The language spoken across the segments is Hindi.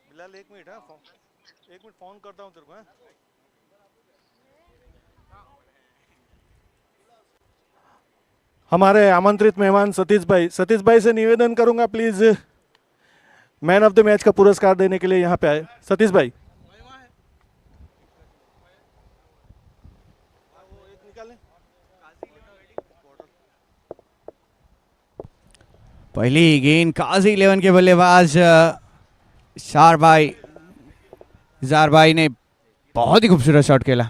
बिलाल एक मिनट, हाँ एक मिनट फोन करता हूँ तेरे को, हाँ? हमारे आमंत्रित मेहमान सतीश भाई से निवेदन करूंगा please man of the match का पुरस्कार देने के लिए यहाँ पे आए। सतीश भाई पहली गेंद काजी 11 के बल्लेबाज जार भाई ने बहुत ही खूबसूरत शॉट खेला।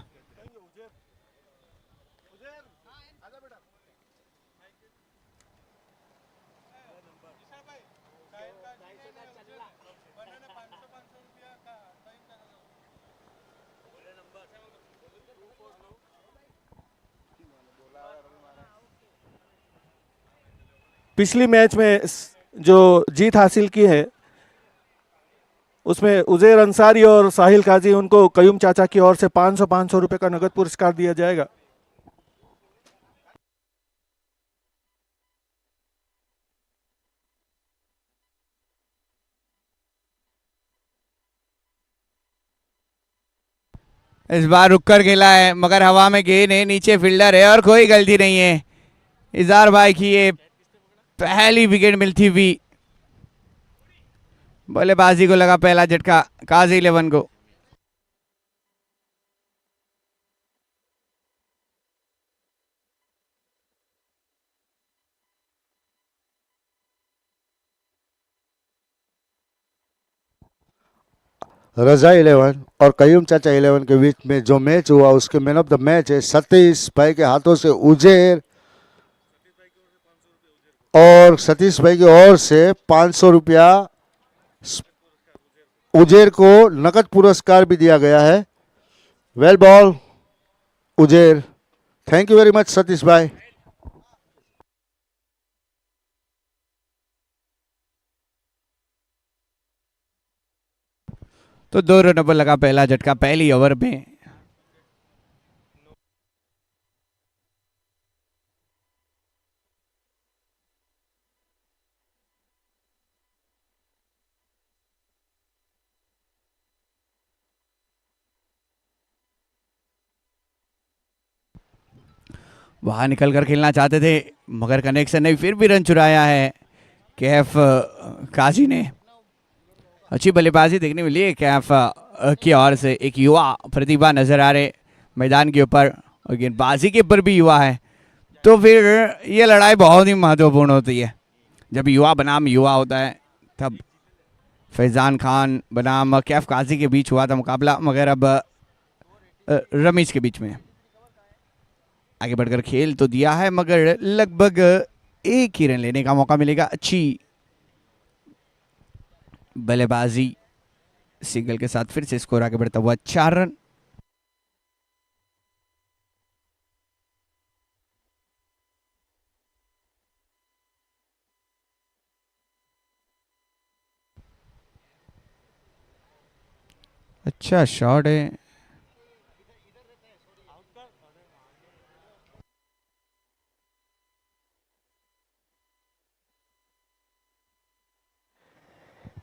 पिछली मैच में जो जीत हासिल की है उसमें उजैर अंसारी और साहिल काजी, उनको कयूम चाचा की ओर से 500 रुपए का नगद पुरस्कार दिया जाएगा। इस बार रुककर खेला है मगर हवा में गेंद है, नीचे फील्डर है और कोई गलती नहीं है। इजार भाई की ये पहली विकेट मिलती हुई, बल्लेबाजी को लगा पहला झटका काजी 11 को। रजा 11 और कयूम चाचा 11 के बीच में जो मैच हुआ उसके मैन ऑफ द मैच है सतीश भाई के हाथों से उजेर, और सतीश भाई की ओर से 500 रुपया उजेर को नकद पुरस्कार भी दिया गया है। Well ball Uzair, thank you very much Satish भाई। तो 2 रनों पर लगा पहला झटका पहली ओवर में। बाहर निकलकर खेलना चाहते थे मगर कनेक्शन नहीं, फिर भी रन चुराया है कैफ काजी ने। अच्छी बल्लेबाजी देखने मिली है कैफ की ओर से। एक युवा प्रतिभा नजर आ रहे मैदान के ऊपर और गेंदबाजी के ऊपर भी युवा है, तो फिर ये लड़ाई बहुत ही महत्वपूर्ण होती है। जब युवा बनाम युवा होता है तब फैजान खान बनाम कैफ काजी के बीच हुआ था मुकाबला, मगर अब रमीज के बीच में। आगे बढ़कर खेल तो दिया है मगर लगभग एक ही रन लेने का मौका मिलेगा। अच्छी बल्लेबाजी सिंगल के साथ फिर से स्कोर आगे बढ़ता हुआ 4 रन। अच्छा शॉट है,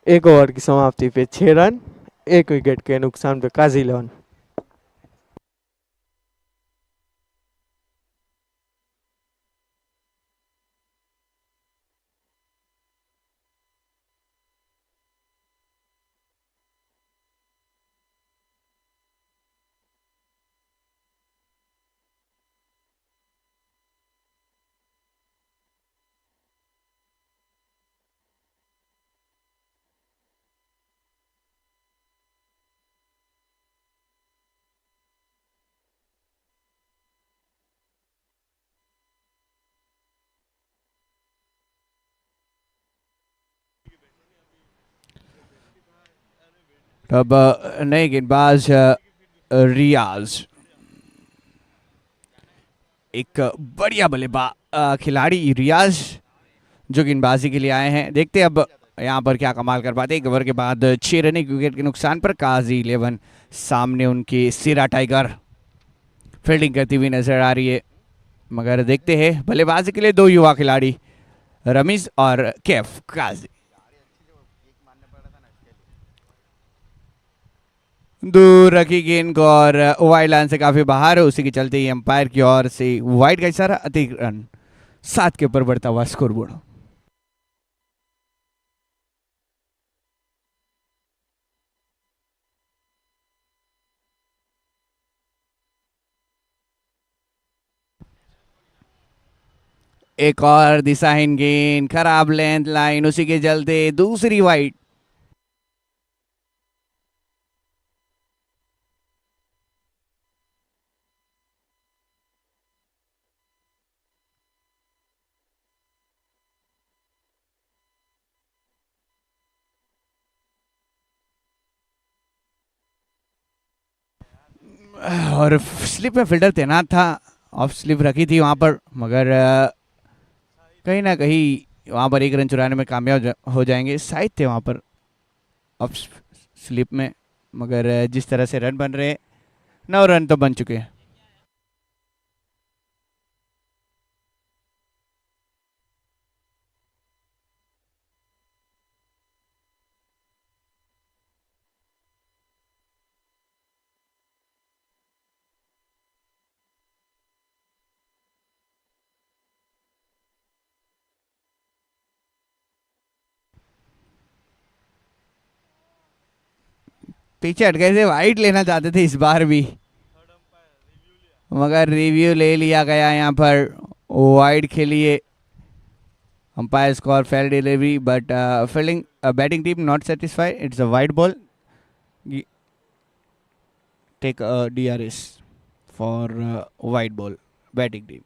एक ओवर की समाप्ति पे 6 रन, 1 विकेट के नुकसान पे काजी 11। अब नए गेंदबाज रियाज, एक बढ़िया बल्लेबाज खिलाड़ी रियाज जो गेंदबाजी के लिए आए हैं। देखते अब यहाँ पर क्या कमाल कर पाते। 1 ओवर के बाद 6 रन 1 विकेट के नुकसान पर काजी 11 सामने उनके सिरा टाइगर। फील्डिंग करती हुई नजर आ रही है। मगर देखते हैं बल्लेबाजी के लिए दो युवा खिलाड़ी रमीज और कैफ काजी। दूर रखी गेंद को और वाइड लाइन से काफी बाहर है, उसी के चलते ही अंपायर की ओर से वाइड का इशारा, अतिक्रमण 7 के ऊपर बढ़ता हुआ स्कोरबोर्ड। एक और दिशाहीन गेंद, खराब लेंथ लाइन, उसी के चलते दूसरी वाइड। और स्लिप में फील्डर तैनात था, ऑफ स्लिप रखी थी वहां पर, मगर कहीं ना कहीं वहां पर एक रन चुराने में कामयाब हो जाएंगे। शायद थे वहां पर ऑफ स्लिप में, मगर जिस तरह से रन बन रहे हैं, 9 रन तो बन चुके हैं। पीछे हट गए थे, वाइड लेना चाहते थे इस बार भी, मगर रिव्यू ले लिया गया यहाँ पर, वाइड खेलिए। Umpire score fair delivery but fielding batting team not satisfied, it's a wide ball, take DRS for wide ball batting team.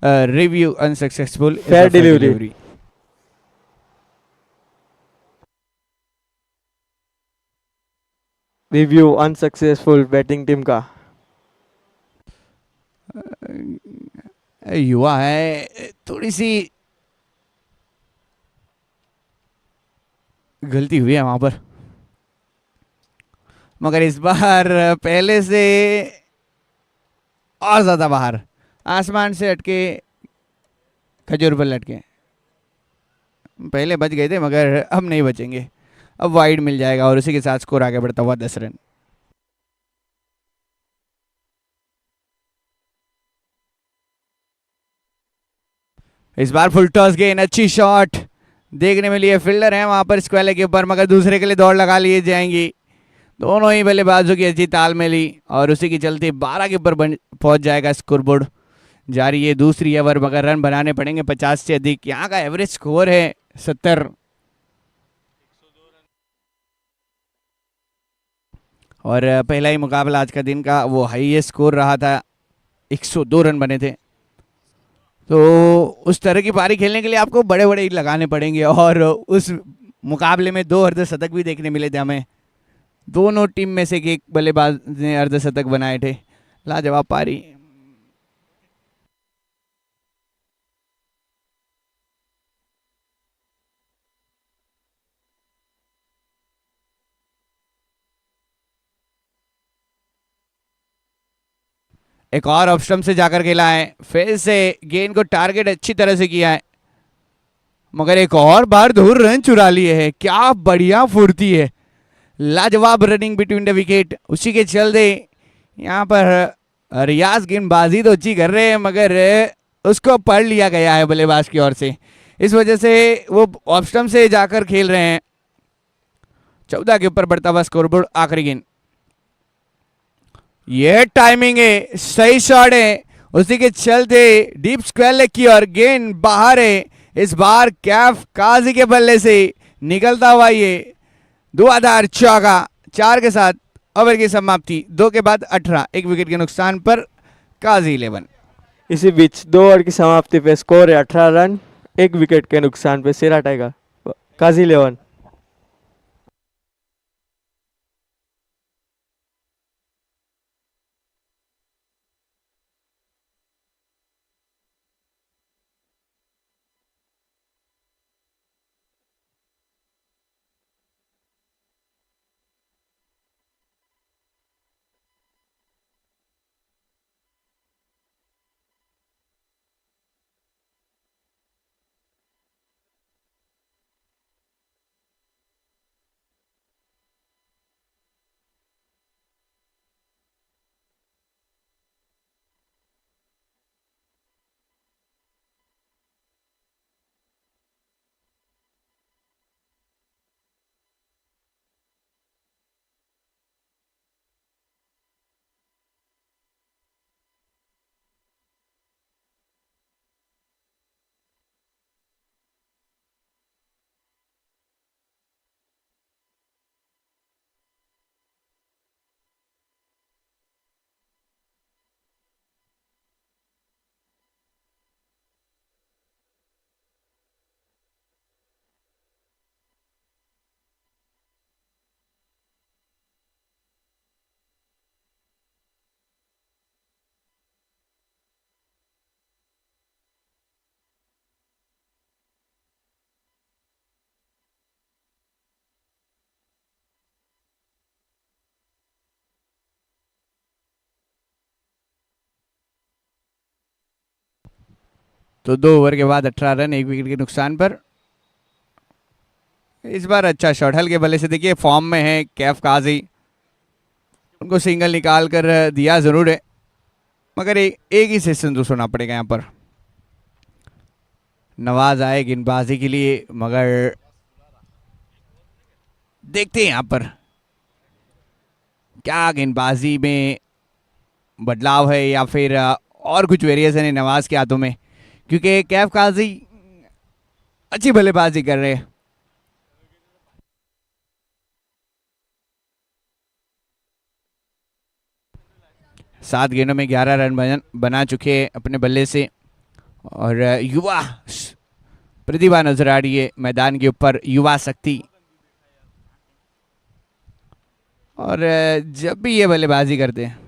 Review unsuccessful. Is Fair a fair delivery. Review unsuccessful batting team का। युवा है, थोड़ी सी गलती हुई है वहां पर, मगर इस बार पहले से और ज्यादा बाहर, आसमान से हटके खजूर पर लटके। पहले बच गए थे मगर अब नहीं बचेंगे, अब वाइड मिल जाएगा और उसी के साथ स्कोर आगे बढ़ता हुआ 10 रन। इस बार फुल टॉस गेंद, अच्छी शॉट देखने में लिए, फील्डर है वहां पर स्क्वायर के ऊपर, मगर दूसरे के लिए दौड़ लगा लिए जाएंगी। दोनों ही बल्लेबाजों की अच्छी तालमेली और उसी के चलते 12 के ऊपर पहुंच जाएगा स्कोरबोर्ड। जारी है दूसरी ओवर, मगर रन बनाने पड़ेंगे 50 से अधिक। यहाँ का एवरेज स्कोर है 70 और पहला ही मुकाबला आज का दिन का वो हाईएस्ट स्कोर रहा था, 102 रन बने थे। तो उस तरह की पारी खेलने के लिए आपको बड़े बड़े लगाने पड़ेंगे और उस मुकाबले में 2 अर्धशतक भी देखने मिले थे हमें। दोनों टीम में से एक बल्लेबाज ने अर्धशतक बनाए थे। लाजवाब पारी। एक और ऑफ स्टंप से जाकर खेला है, फिर से गेंद को टारगेट अच्छी तरह से किया है मगर एक और बार धूर रन चुरा लिए है। क्या बढ़िया फुर्ती है, लाजवाब रनिंग बिटवीन द विकेट। उसी के चलते यहाँ पर रियाज गेंदबाजी तो अच्छी कर रहे हैं मगर उसको पढ़ लिया गया है बल्लेबाज की ओर से, इस वजह से वो ऑफ स्टंप से जाकर खेल रहे हैं। 14 के ऊपर बढ़ता हुआ स्कोरबोर्ड। आखिरी गेंद, ये टाइमिंग है, सही शॉट है, उसी के चलते डीप स्क्वायर लेग की और गेंद बाहर है। इस बार कैफ काजी के बल्ले से निकलता हुआ ये धुआंधार चौका। 4 के साथ ओवर की समाप्ति, 2 के बाद 18, 1 विकेट के नुकसान पर काजी 11। इसी बीच 2 ओवर की समाप्ति पे स्कोर है 18 रन, 1 विकेट के नुकसान पे शेरा टाइगर काजी 11। तो 2 ओवर के बाद 18 रन, 1 विकेट के नुकसान पर। इस बार अच्छा शॉट हल्के बल्ले से, देखिए फॉर्म में है कैफ काजी, उनको सिंगल निकाल कर दिया जरूर है मगर एक ही सेशन तो सुना पड़ेगा यहाँ पर। नवाज आए गेंदबाजी के लिए मगर देखते हैं यहाँ पर क्या गेंदबाजी में बदलाव है या फिर और कुछ वेरिएशन है नवाज के हाथों में, क्योंकि कैफ काजी अच्छी बल्लेबाजी कर रहे हैं। सात गेंदों में 11 रन बना चुके हैं अपने बल्ले से और युवा प्रतिभा नजर आ रही है मैदान के ऊपर, युवा शक्ति। और जब भी ये बल्लेबाजी करते हैं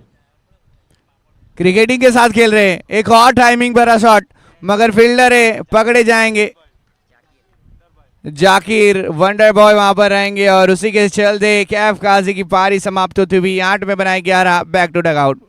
क्रिकेटिंग के साथ खेल रहे हैं। एक और टाइमिंग भरा शॉट मगर फील्डर है, पकड़े जाएंगे। जाकिर वंडर बॉय वहां पर रहेंगे और उसी के चलते कैफ काजी की पारी समाप्त होती हुई 8 में बनाए 11, बैक टू डग आउट।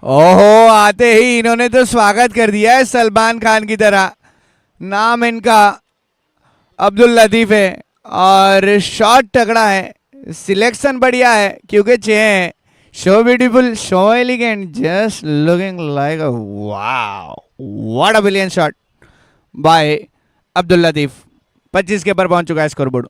ओहो, आते ही इन्होंने तो स्वागत कर दिया है सलमान खान की तरह। नाम इनका अब्दुल लतीफ है और शॉट तगड़ा है, सिलेक्शन बढ़िया है क्योंकि 6 हैं। So beautiful, so elegant, just looking like a wow. What a brilliant shot by Abdul Latif. 25 के ऊपर पहुंच चुका है स्कोरबोर्ड.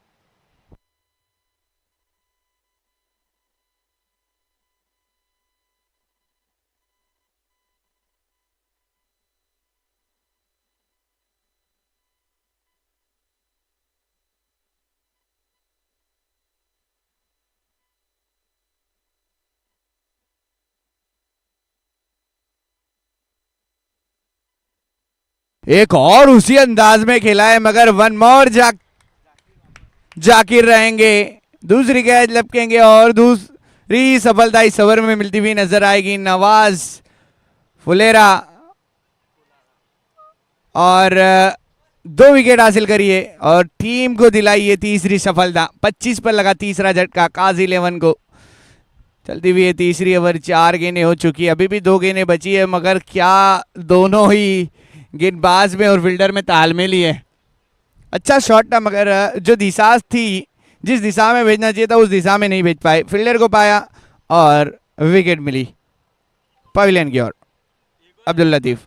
एक और उसी अंदाज में खेला है मगर वन मोर जाकिर रहेंगे. दूसरी कैच लपकेंगे और दूसरी सफलता इस ओवर में मिलती हुई नजर आएगी. नवाज फुलेरा और 2 विकेट हासिल करिए और टीम को दिलाई ये तीसरी सफलता. 25 पर लगा तीसरा झटका काजी 11 को. चलती हुई है तीसरी ओवर. 4 गेंदें हो चुकी है, अभी भी 2 गेंदें बची है मगर क्या दोनों ही गेंदबाज में और फील्डर में तालमेल ही है. अच्छा शॉट था मगर जो दिशा थी, जिस दिशा में भेजना चाहिए था उस दिशा में नहीं भेज पाए. फील्डर को पाया और विकेट मिली पवेलियन की ओर. अब्दुल लतीफ.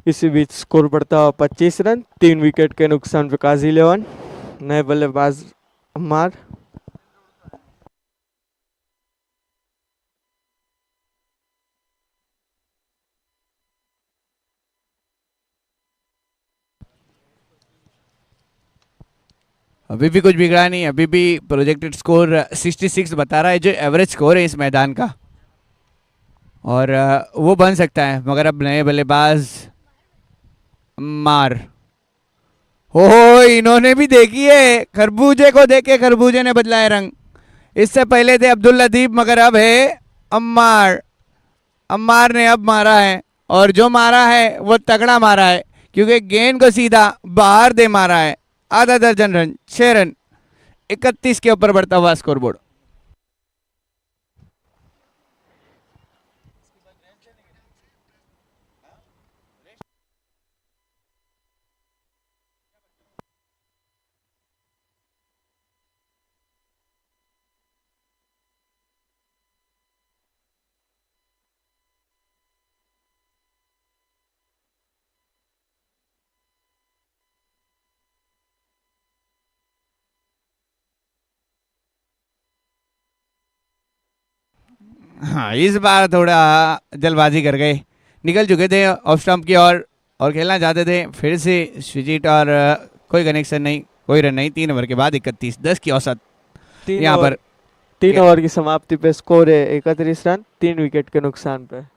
इसी बीच स्कोर बढ़ता हुआ 25 रन. 3 विकेट के नुकसान पे काजी 11. नए बल्लेबाज अम्मार. अभी भी कुछ बिगड़ा नहीं. अभी भी प्रोजेक्टेड स्कोर 66 बता रहा है जो एवरेज स्कोर है इस मैदान का, और वो बन सकता है मगर अब नए बल्लेबाज मार. हो इन्होंने भी देखी है, खरबूजे को देखे खरबूजे ने बदला है रंग. इससे पहले थे अब्दुल लतीफ मगर अब है अम्मार. अम्मार ने अब मारा है और जो मारा है वो तगड़ा मारा है क्योंकि गेंद को सीधा बाहर दे मारा है. आधा दर्जन रन, 6 रन. 31 के ऊपर बढ़ता हुआ स्कोरबोर्ड. हाँ इस बार थोड़ा जल्दबाजी कर गए. निकल चुके थे ऑफ स्टंप की और खेलना चाहते थे फिर से स्विचिट और कोई कनेक्शन नहीं, कोई रन नहीं. 3 ओवर के बाद 31-10 की औसत यहाँ पर. 3 ओवर की समाप्ति पे स्कोर है 31 रन. 3 विकेट के नुकसान पे.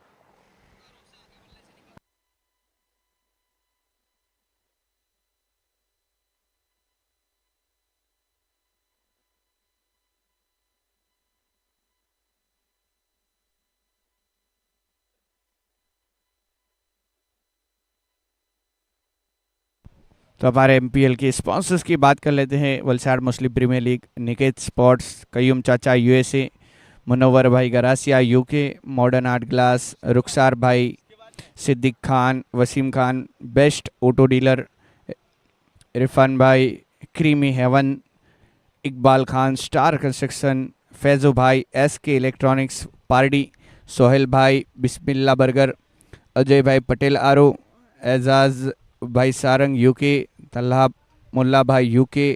तो हमारे एमपीएल के स्पॉन्सर्स की बात कर लेते हैं. Valsad Muslim premier league, Niket sports, Qayyum चाचा यूएसए, मुनव्वर भाई Garasia UK, modern art glass, Rukhsar भाई, Siddiq Khan, Waseem Khan, best auto dealer, Irfan भाई, creamy haven, Iqbal Khan, star construction, Faizo भाई, एसके इलेक्ट्रॉनिक्स, पार्डी, सोहेल भाई, बिस्मिल्ला बर्गर, अजय भाई पटेल आरो, एजाज भाई सारंग यूके, तल्हा मुल्ला भाई यूके,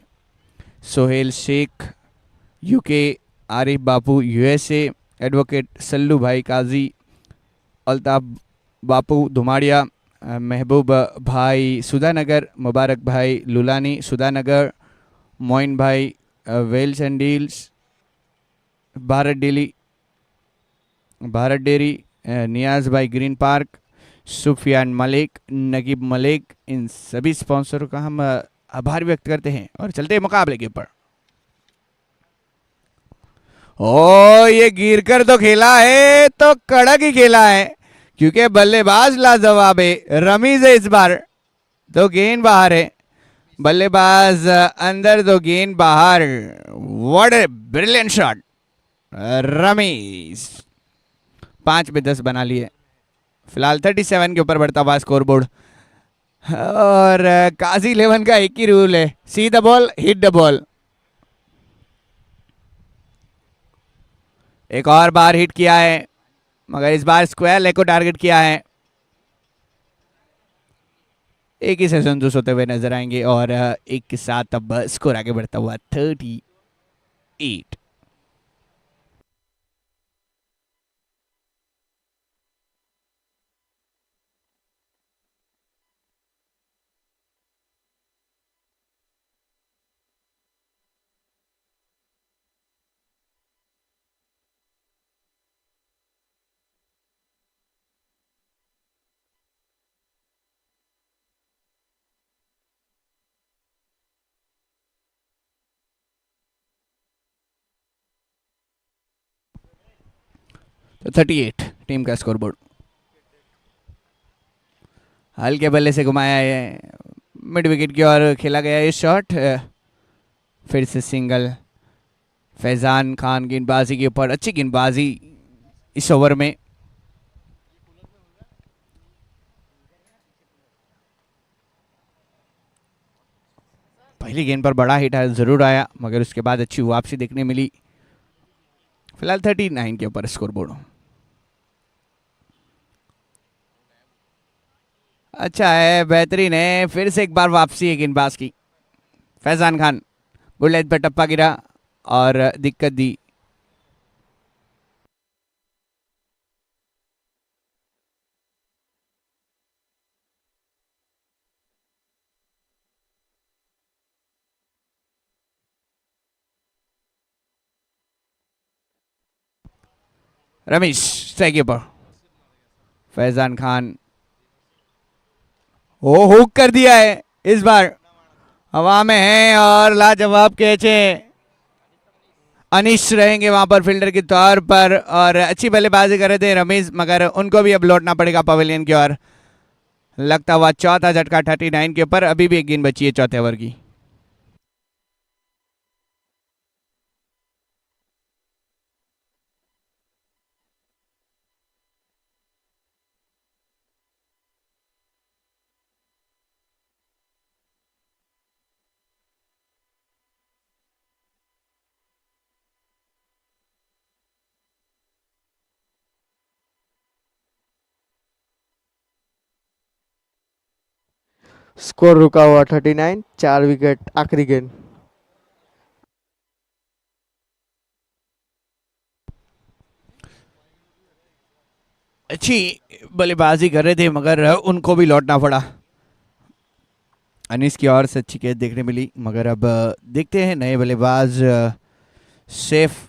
सोहेल शेख यूके, आरिफ बापू यूएसए, एडवोकेट सल्लू भाई काजी, अल्ताफ बापू धुमाड़िया, महबूब भाई सुधानगर, मुबारक भाई लुलानी सुधानगर, मोइन भाई wheels and deals, Bharat dairy, Niyaz भाई ग्रीन पार्क, सुफियान मलिक, नकीब मलिक. इन सभी स्पॉन्सरों का हम आभार व्यक्त करते हैं और चलते हैं मुकाबले के ऊपर. ओ ये गिर कर तो खेला है तो कड़क ही खेला है क्योंकि बल्लेबाज लाजवाब है. रमीज है इस बार, तो गेंद बाहर है. बल्लेबाज अंदर तो गेंद बाहर. What a brilliant shot. Ramiz 5 में 10 बना लिए। फिलहाल 37 के ऊपर बढ़ता हुआ स्कोर बोर्ड। और काजी 11 का एक ही रूल है, see the ball hit the ball. एक और बार हिट किया है, मगर इस बार स्क्वायर लेग को टारगेट किया है। एक ही से संतुष्ट होते हुए नजर आएंगे और एक के साथ अब स्कोर आगे बढ़ता हुआ 38। तो 38 टीम का स्कोर बोर्ड। हल्के बल्ले से घुमाया है, मिड विकेट की ओर खेला गया ये शॉट। फिर से सिंगल। फैजान खान गेंदबाजी के ऊपर, अच्छी गेंदबाजी इस ओवर में। पहली गेंद पर बड़ा हिट जरूर आया, मगर उसके बाद अच्छी वापसी देखने मिली। फिलहाल 39 के ऊपर स्कोर बोर्ड। अच्छा है, बेहतरीन है। फिर से एक बार वापसी है गेंदबाज की। फैजान खान गुड लेंथ पर टप्पा गिरा और दिक्कत दी। रमेश सही के ऊपर। फैजान खान ओ हुक कर दिया है, इस बार हवा में है और लाजवाब कैच है। अनिश रहेंगे वहां पर फील्डर के तौर पर और अच्छी बल्लेबाजी कर रहे थे रमेश, मगर उनको भी अब लौटना पड़ेगा पवेलियन की ओर। लगता हुआ चौथा झटका 39 के ऊपर। अभी भी एक गेंद बची है चौथे ओवर की। स्कोर रुका हुआ 39, 4 विकेट आखिरी गेंद। अच्छी बल्लेबाजी कर रहे थे, मगर उनको भी लौटना पड़ा। अनिस की ओर से अच्छी कैच देखने मिली, मगर अब देखते हैं नए बल्लेबाज सेफ।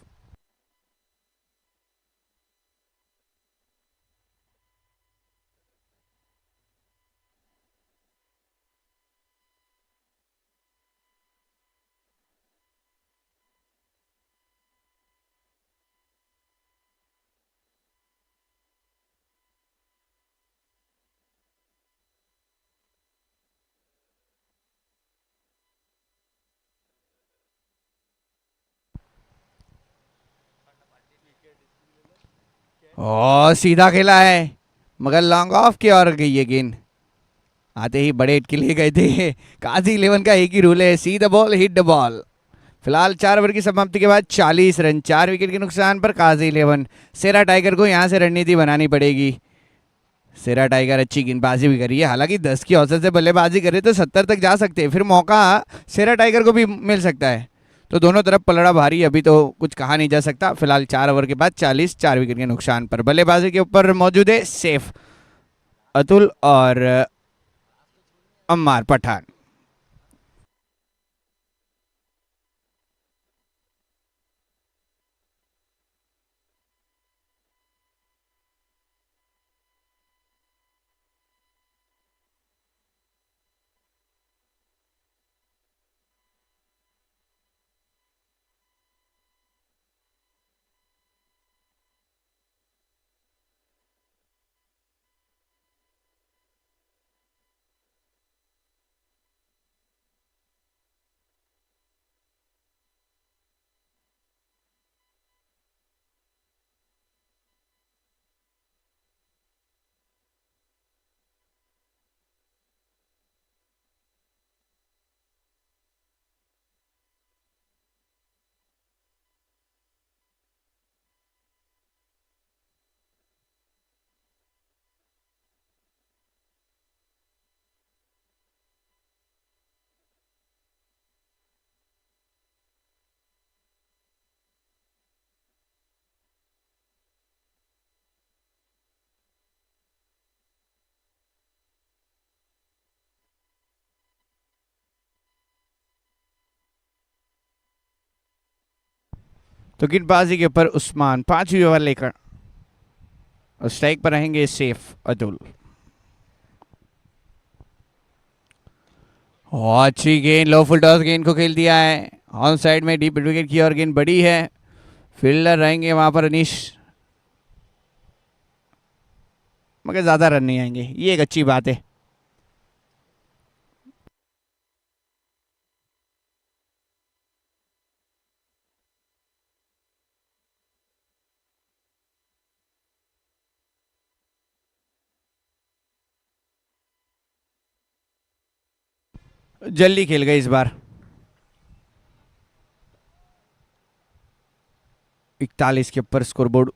और सीधा खेला है, मगर लॉन्ग ऑफ की ओर गई ये गेंद। आते ही बड़े हिट के लिए गए थे। काजी 11 का एक ही रूल है, see the ball hit the ball. फिलहाल 4 ओवर की समाप्ति के बाद 40 रन, 4 विकेट के नुकसान पर काजी 11। सेरा टाइगर को यहां से रणनीति बनानी पड़ेगी। सेरा टाइगर अच्छी गेंदबाजी भी करी है, हालांकि 10 की औसत से बल्लेबाजी करे तो 70 तक जा सकते हैं, फिर मौका सेरा टाइगर को भी मिल सकता है। तो दोनों तरफ पलड़ा भारी, अभी तो कुछ कहा नहीं जा सकता। फिलहाल 4 ओवर के बाद 40, 4 विकेट के नुकसान पर। बल्लेबाजी के ऊपर मौजूद है सेफ, अतुल और अम्मार पठान। तो गेंदबाजी के ऊपर उस्मान 5वीं ओवर लेकर और स्ट्राइक पर रहेंगे सेफ अतुल। अच्छी गेंद, लो फुल टॉस गेंद को खेल दिया है ऑन साइड में, डीप विकेट की और गेंद बड़ी है। फील्डर रहेंगे वहां पर अनीश, मगर ज्यादा रन नहीं आएंगे, ये एक अच्छी बात है। जल्दी खेल गए इस बार। 41 के ऊपर स्कोरबोर्ड।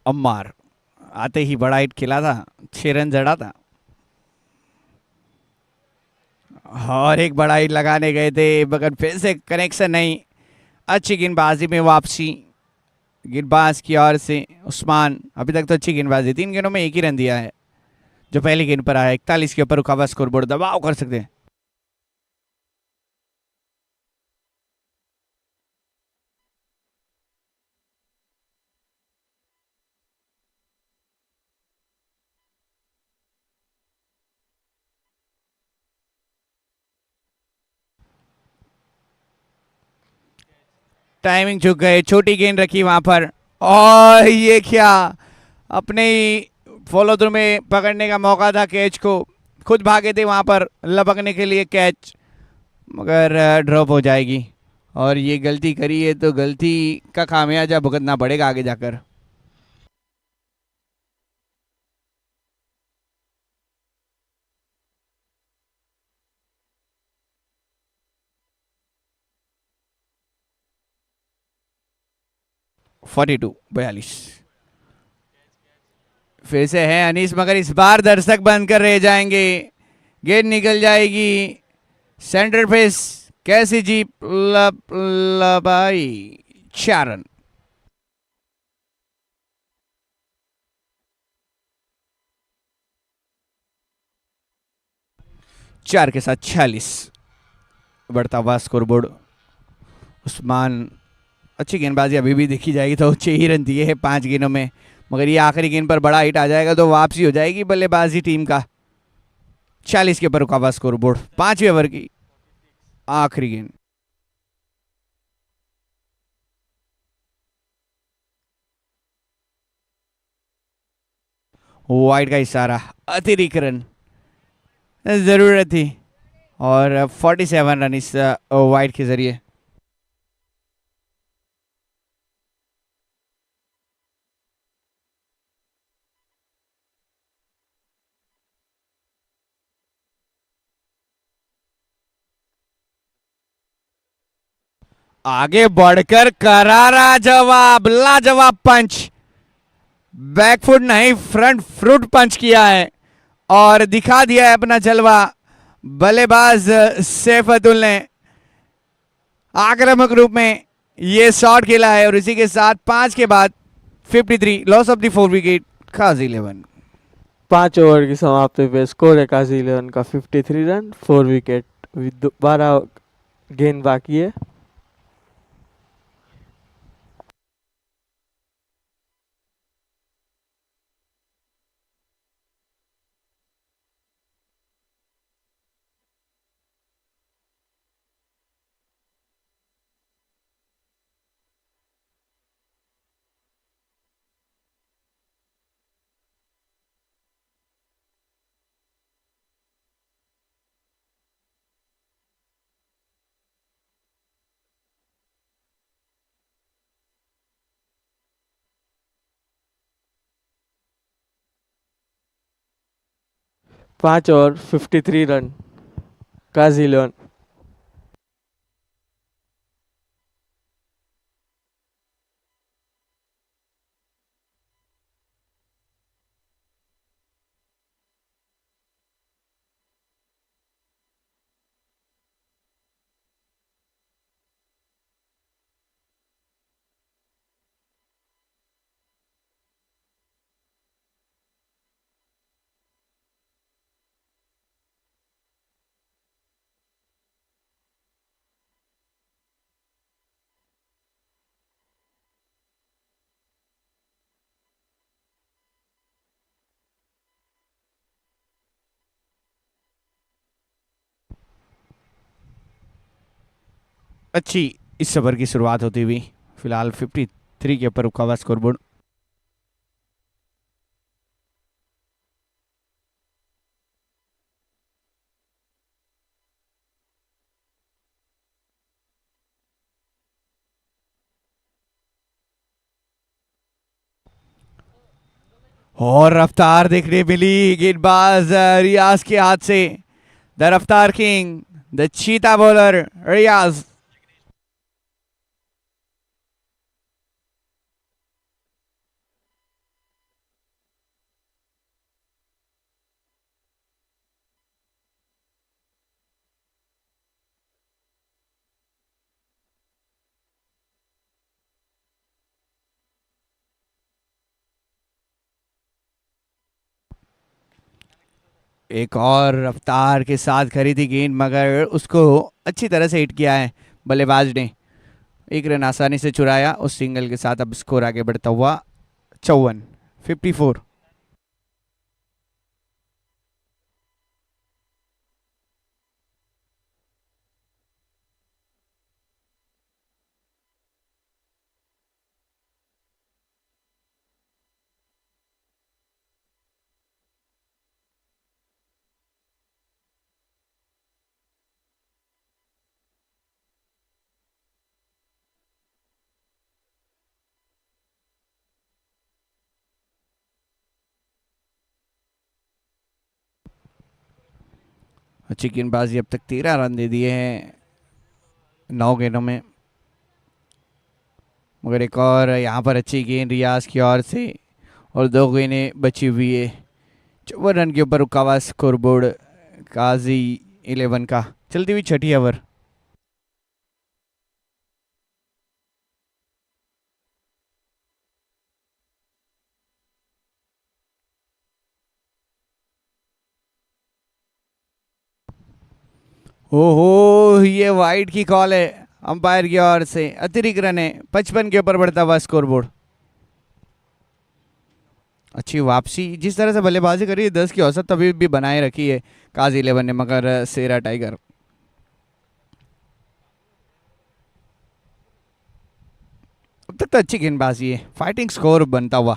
अम्मार आते ही बड़ा हिट खेला था, 6 रन जड़ा था और एक बड़ा हिट लगाने गए थे मगर फिर से कनेक्शन नहीं। अच्छी गेंदबाजी में वापसी गेंदबाज की ओर से उस्मान। अभी तक तो अच्छी गेंदबाजी, 3 गेंदों में 1 ही रन दिया है जो पहली गेंद पर आया। 41 के ऊपर रुका हुआ स्कोरबोर्ड, दबाव कर सकते हैं। टाइमिंग चुक गए, छोटी गेंद रखी वहां पर और ये क्या, अपने ही फॉलो थ्रू में पकड़ने का मौका था कैच को, खुद भागे थे वहां पर लपकने के लिए कैच, मगर ड्रॉप हो जाएगी। और ये गलती करी है तो गलती का खामियाजा भुगतना पड़ेगा आगे जाकर। फोर्टी टू 42 फिर से है अनीस, मगर इस बार दर्शक बंद कर रह जाएंगे। गेंद निकल जाएगी सेंटर फेस, कैसी जीप लबाई, 4 रन। चार के साथ 46 बढ़ता हुआ स्कोरबोर्ड। उस्मान अच्छी गेंदबाजी अभी भी देखी जाएगी तो 6 ही रन दिए हैं 5 गेंदों में, मगर ये आखिरी गेंद पर बड़ा हिट आ जाएगा तो वापसी हो जाएगी बल्लेबाजी टीम का। 40 के ऊपर रुका हुआ स्कोरबोर्ड, 5वें ओवर की आखिरी गेंद। वाइड का इशारा, अतिरिक्त रन जरूरत थी और 47 रन इस वाइड के जरिए। आगे बढ़कर करारा जवाब, लाजवाब पंच, बैकफुट नहीं फ्रंट फ्रूट पंच किया है और दिखा दिया है अपना जलवा। बल्लेबाज सैफ अतुल ने आक्रामक रूप में ये शॉट खेला है और इसी के साथ 5 के बाद 53 loss of the 4 wicket Qazi 11। 5 over की समाप्ति पे स्कोर है काजी 11 का 53 रन 4 विकेट, 12 गेंद बाकी है। पाँच ओवर 53 रन काजी 11। अच्छी इस ओवर की शुरुआत होती हुई। फिलहाल 53 के ऊपर रुका हुआ स्कोरबोर्ड। और रफ्तार देखने मिली गेंदबाज रियाज के हाथ से। द रफ्तार किंग, द चीता बॉलर रियाज। एक और रफ्तार के साथ खरी थी गेंद, मगर उसको अच्छी तरह से हिट किया है बल्लेबाज ने। एक रन आसानी से चुराया। उस सिंगल के साथ अब स्कोर आगे बढ़ता हुआ 54। अच्छी गेंदबाजी, अब तक 13 रन दे दिए हैं 9 गेंदों में। मगर एक और यहाँ पर अच्छी गेंद रियाज की ओर से, और 2 गेंदें बची हुई है। 54 रन के ऊपर रुका हुआ स्कोरबोर्ड काजी 11 का। चलती हुई छठी ओवर। ओहो, ये वाइड की कॉल है अंपायर की ओर से। अतिरिक्त रन है। 55 के ऊपर बढ़ता हुआ स्कोरबोर्ड। अच्छी वापसी, जिस तरह से बल्लेबाजी करी है 10 की औसत अभी भी बनाए रखी है काजी 11 ने, मगर सेरा टाइगर। अब तक तो अच्छी गेंदबाजी है। फाइटिंग स्कोर बनता हुआ।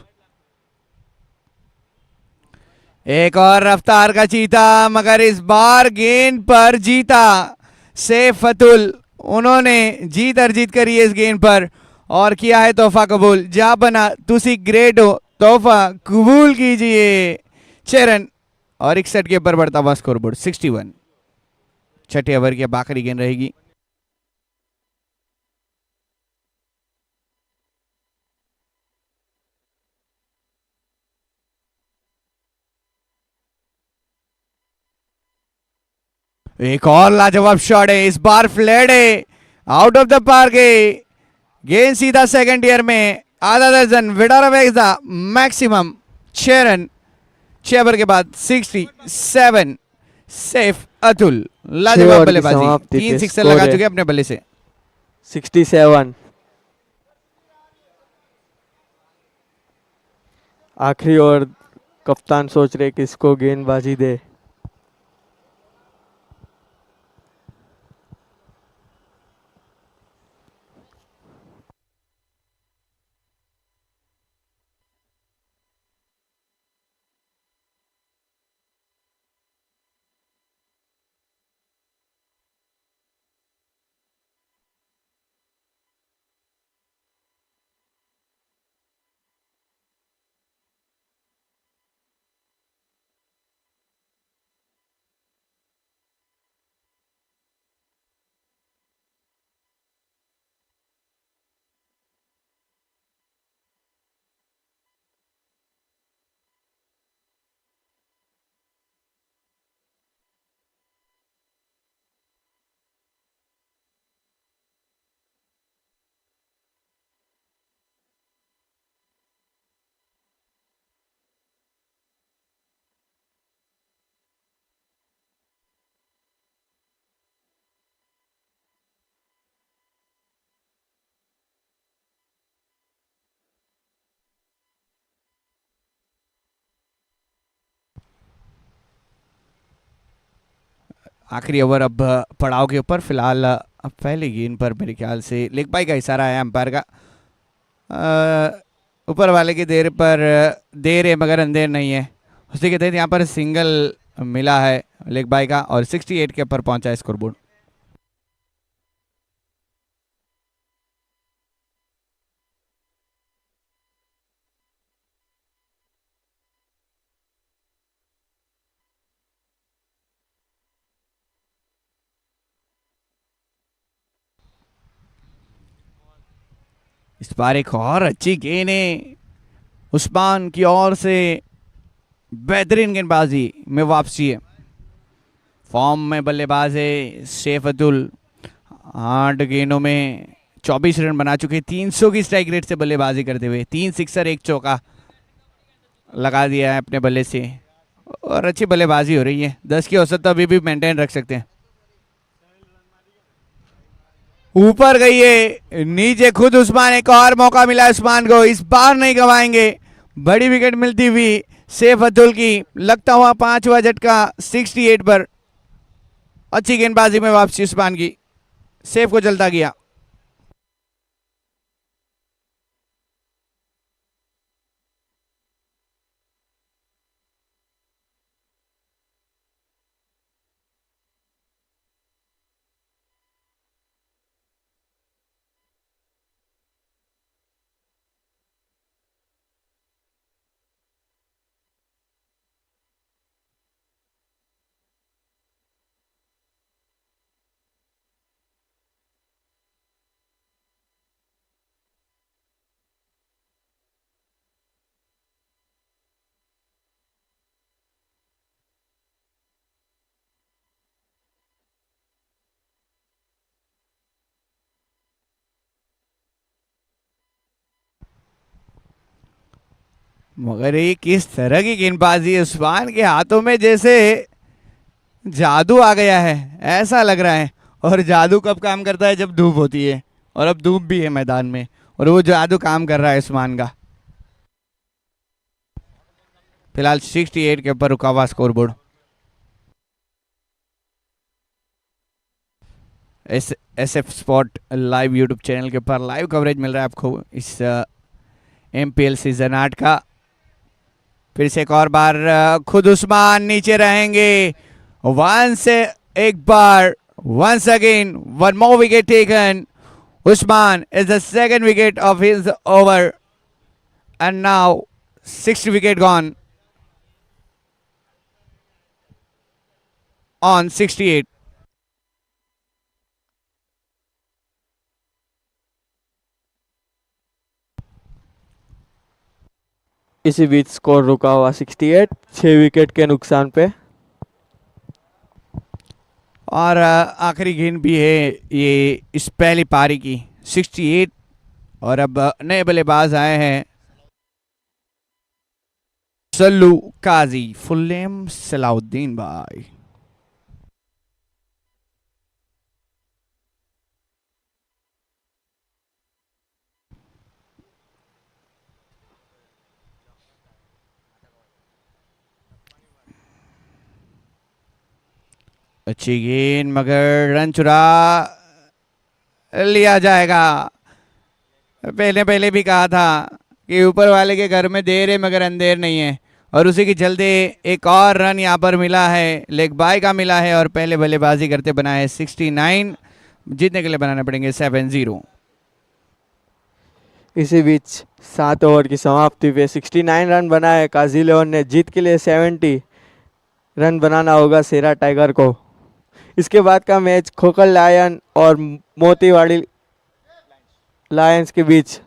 एक और रफ्तार का चीता, मगर इस बार गेंद पर जीता सैफ अतुल। उन्होंने जीत अर्जित करी है इस गेंद पर और किया है तोहफा कबूल। जा बना तुसी ग्रेट हो, तोहफा कबूल कीजिए। 6 रन और 61 के ऊपर बढ़ता हुआ स्कोरबोर्ड 61। छठे ओवर की अब आखिरी गेंद रहेगी। एक और लाजवाब शॉट है, इस बार फ्लैट है, आउट ऑफ द पार्क है। गेंद सीधा सेकंड ईयर में। आधा दर्जन विडारा मैक्सिमम 6 रन 6 ओवर के बाद 67। सैफ अतुल लाजवाब ओवर की बल्लेबाजी। समाप्ति 3 पे सिक्सर स्कोर लगा है चुके अपने बल्ले से। 67। आखिरी ओवर कप्तान सोच रहे किसको गेंदबाजी दे। आखिरी ओवर अब पड़ाव के ऊपर। फिलहाल अब पहली गेंद पर मेरे ख्याल से लेग बाई का इशारा है अंपायर का। ऊपर वाले की देर है मगर अंधेर नहीं है, उसी के तहत यहाँ पर सिंगल मिला है लेग बाई का और 68 के ऊपर पहुंचा है स्कोरबोर्ड। इस बार एक और अच्छी गेंद है उस्मान की ओर से, बेहतरीन गेंदबाजी में वापसी है। फॉर्म में बल्लेबाज है सैफ अब्दुल, 8 गेंदों में 24 रन बना चुके, 300 की स्ट्राइक रेट से बल्लेबाजी करते हुए 3 सिक्सर 1 चौका लगा दिया है अपने बल्ले से और अच्छी बल्लेबाजी हो रही है। 10 की औसत तो अभी भी मेंटेन रख सकते हैं। ऊपर गई है, नीचे खुद उस्मान, एक और मौका मिला उस्मान को, इस बार नहीं गवाएंगे। बड़ी विकेट मिलती हुई सैफ अब्दुल की, लगता हुआ 5वां झटका 68 पर। अच्छी गेंदबाजी में वापसी उस्मान की, सैफ को चलता गया। मगर ये किस तरह की गेंदबाजी है उस्मान के हाथों में, जैसे जादू आ गया है ऐसा लग रहा है। और जादू कब काम करता है? जब धूप होती है, और अब धूप भी है मैदान में और वो जादू काम कर रहा है उस्मान का। फिलहाल 68 के ऊपर रुका हुआ scoreboard. SF spot live YouTube channel के ऊपर लाइव कवरेज मिल रहा है आपको इस MPL सीजन 8 का। फिर से एक और बार खुद उस्मान नीचे रहेंगे, वन से एक बार, once again one more wicket taken. Usman is the second wicket of his over and now 6th wicket gone on 68. इसी बीच स्कोर रुका हुआ 68, 6 विकेट के नुकसान पे। और आखिरी गेंद भी है ये इस पहली पारी की, 68। और अब नए बल्लेबाज आए हैं सल्लू काजी, फुल नेम सलाउद्दीन भाई। अच्छी गेंद मगर रन चुरा लिया जाएगा। पहले भी कहा था कि ऊपर वाले के घर में देर है मगर अंधेर नहीं है, और उसी के चलते एक और रन यहाँ पर मिला है, लेग बाय का मिला है और पहले बल्लेबाजी करते बना है 69। जीतने के लिए बनाने पड़ेंगे 7-0। इसी बीच 7 ओवर की समाप्ति पे 69 रन बनाए काजी इलेवन ने। जीत के लिए 70 रन बनाना होगा सेरा टाइगर को। इसके बाद का मैच खोखल लायन और मोतीवाड़ी लायंस के बीच।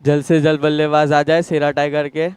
जल्द से जल्द बल्लेबाज आ जाए सेरा टाइगर के।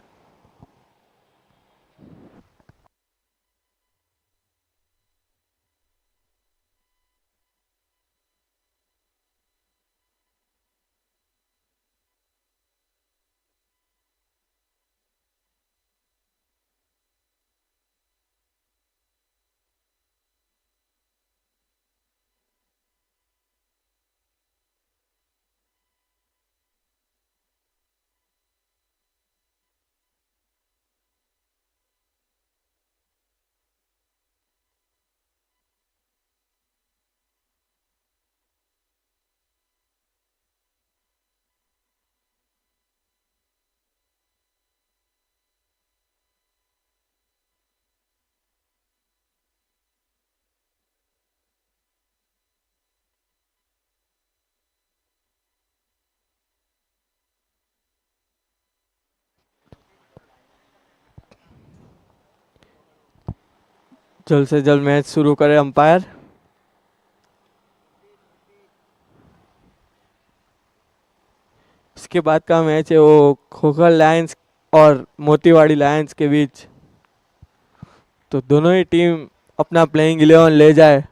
जल्द से जल्द मैच शुरू करे अंपायर। इसके बाद का मैच है वो खोखर लायंस और मोतीवाड़ी लायंस के बीच। तो दोनों ही टीम अपना प्लेइंग 11 ले जाए।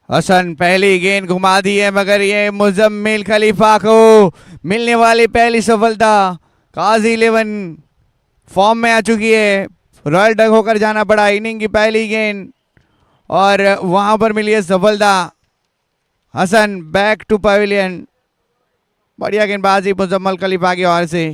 हसन पहली गेंद घुमा दी है, मगर ये मुजम्मिल खलीफा को मिलने वाली पहली सफलता। काजी 11 फॉर्म में आ चुकी है। रॉयल डक होकर जाना पड़ा इनिंग की पहली गेंद और वहां पर मिली है सफलता। Hasan back to pavilion. बढ़िया गेंदबाजी मुजम्मिल खलीफा की ओर से।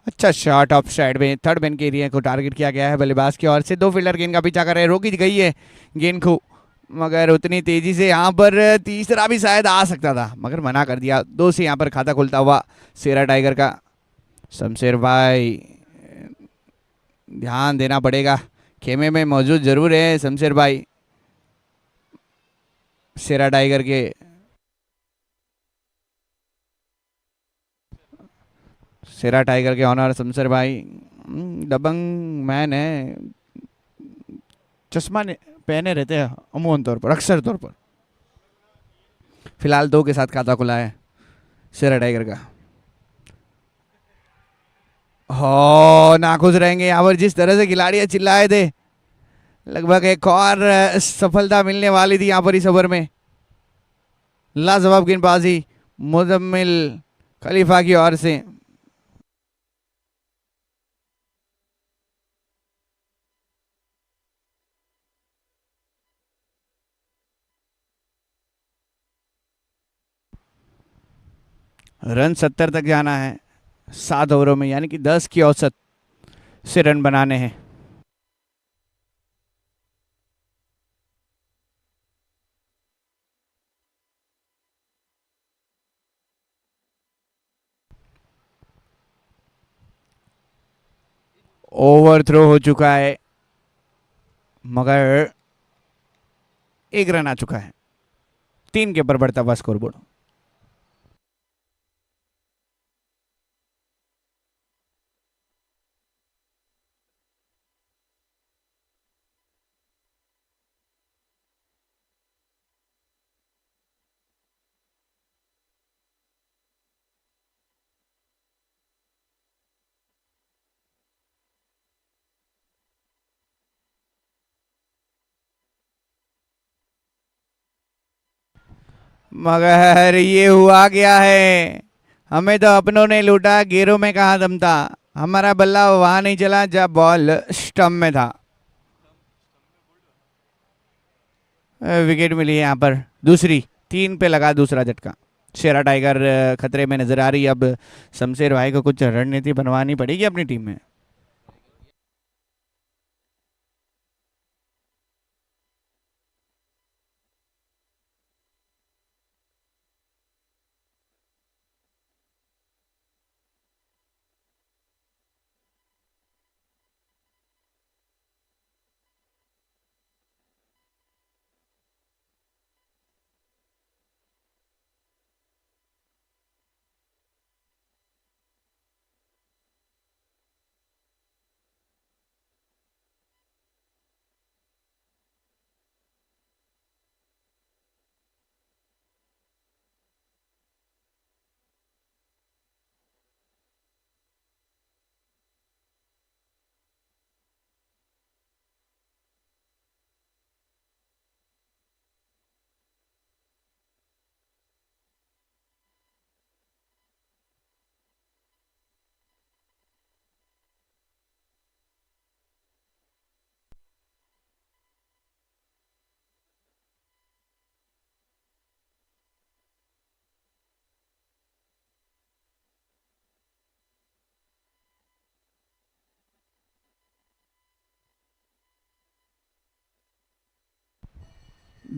अच्छा शॉट ऑफ साइड में थर्ड मैन के एरिया को टारगेट किया गया है बल्लेबाज की ओर से। दो फील्डर गेंद का पीछा कर रहे हैं, रोकी गई है गेंद को, मगर उतनी तेजी से यहाँ पर तीसरा भी शायद आ सकता था मगर मना कर दिया। दो से यहाँ पर खाता खुलता हुआ सेरा टाइगर का। शमशेर भाई ध्यान देना पड़ेगा, खेमे में मौजूद जरूर है शमशेर भाई सेरा टाइगर के। सेरा टाइगर के ऑनर शमशेर भाई दबंग मैन है, चश्मा पहने रहते हैं अमूमन तौर पर, अक्सर तौर पर। फिलहाल 2 के साथ खाता खुला है सेरा टाइगर का। हो नाखुश रहेंगे यहाँ पर, जिस तरह से खिलाड़ी चिल्लाए थे लगभग एक और सफलता मिलने वाली थी यहाँ पर इस ओवर में। लाजवाब गेंदबाजी मुजम्मिल खलीफा की ओर से। रन 70 तक जाना है 7 ओवरों में, यानी कि 10 की औसत से रन बनाने हैं। ओवर थ्रो हो चुका है मगर 1 रन आ चुका है। 3 के ऊपर बढ़ता हुआ स्कोरबोर्ड। मगर ये हुआ क्या है, हमें तो अपनों ने लूटा, गेरों में कहा दम था। हमारा बल्ला वहां नहीं चला जब बॉल स्टंप में था। विकेट मिली है यहाँ पर दूसरी, 3 पे लगा दूसरा झटका। शेरा टाइगर खतरे में नजर आ रही है। अब शमशेर भाई को कुछ रणनीति बनवानी पड़ेगी अपनी टीम में।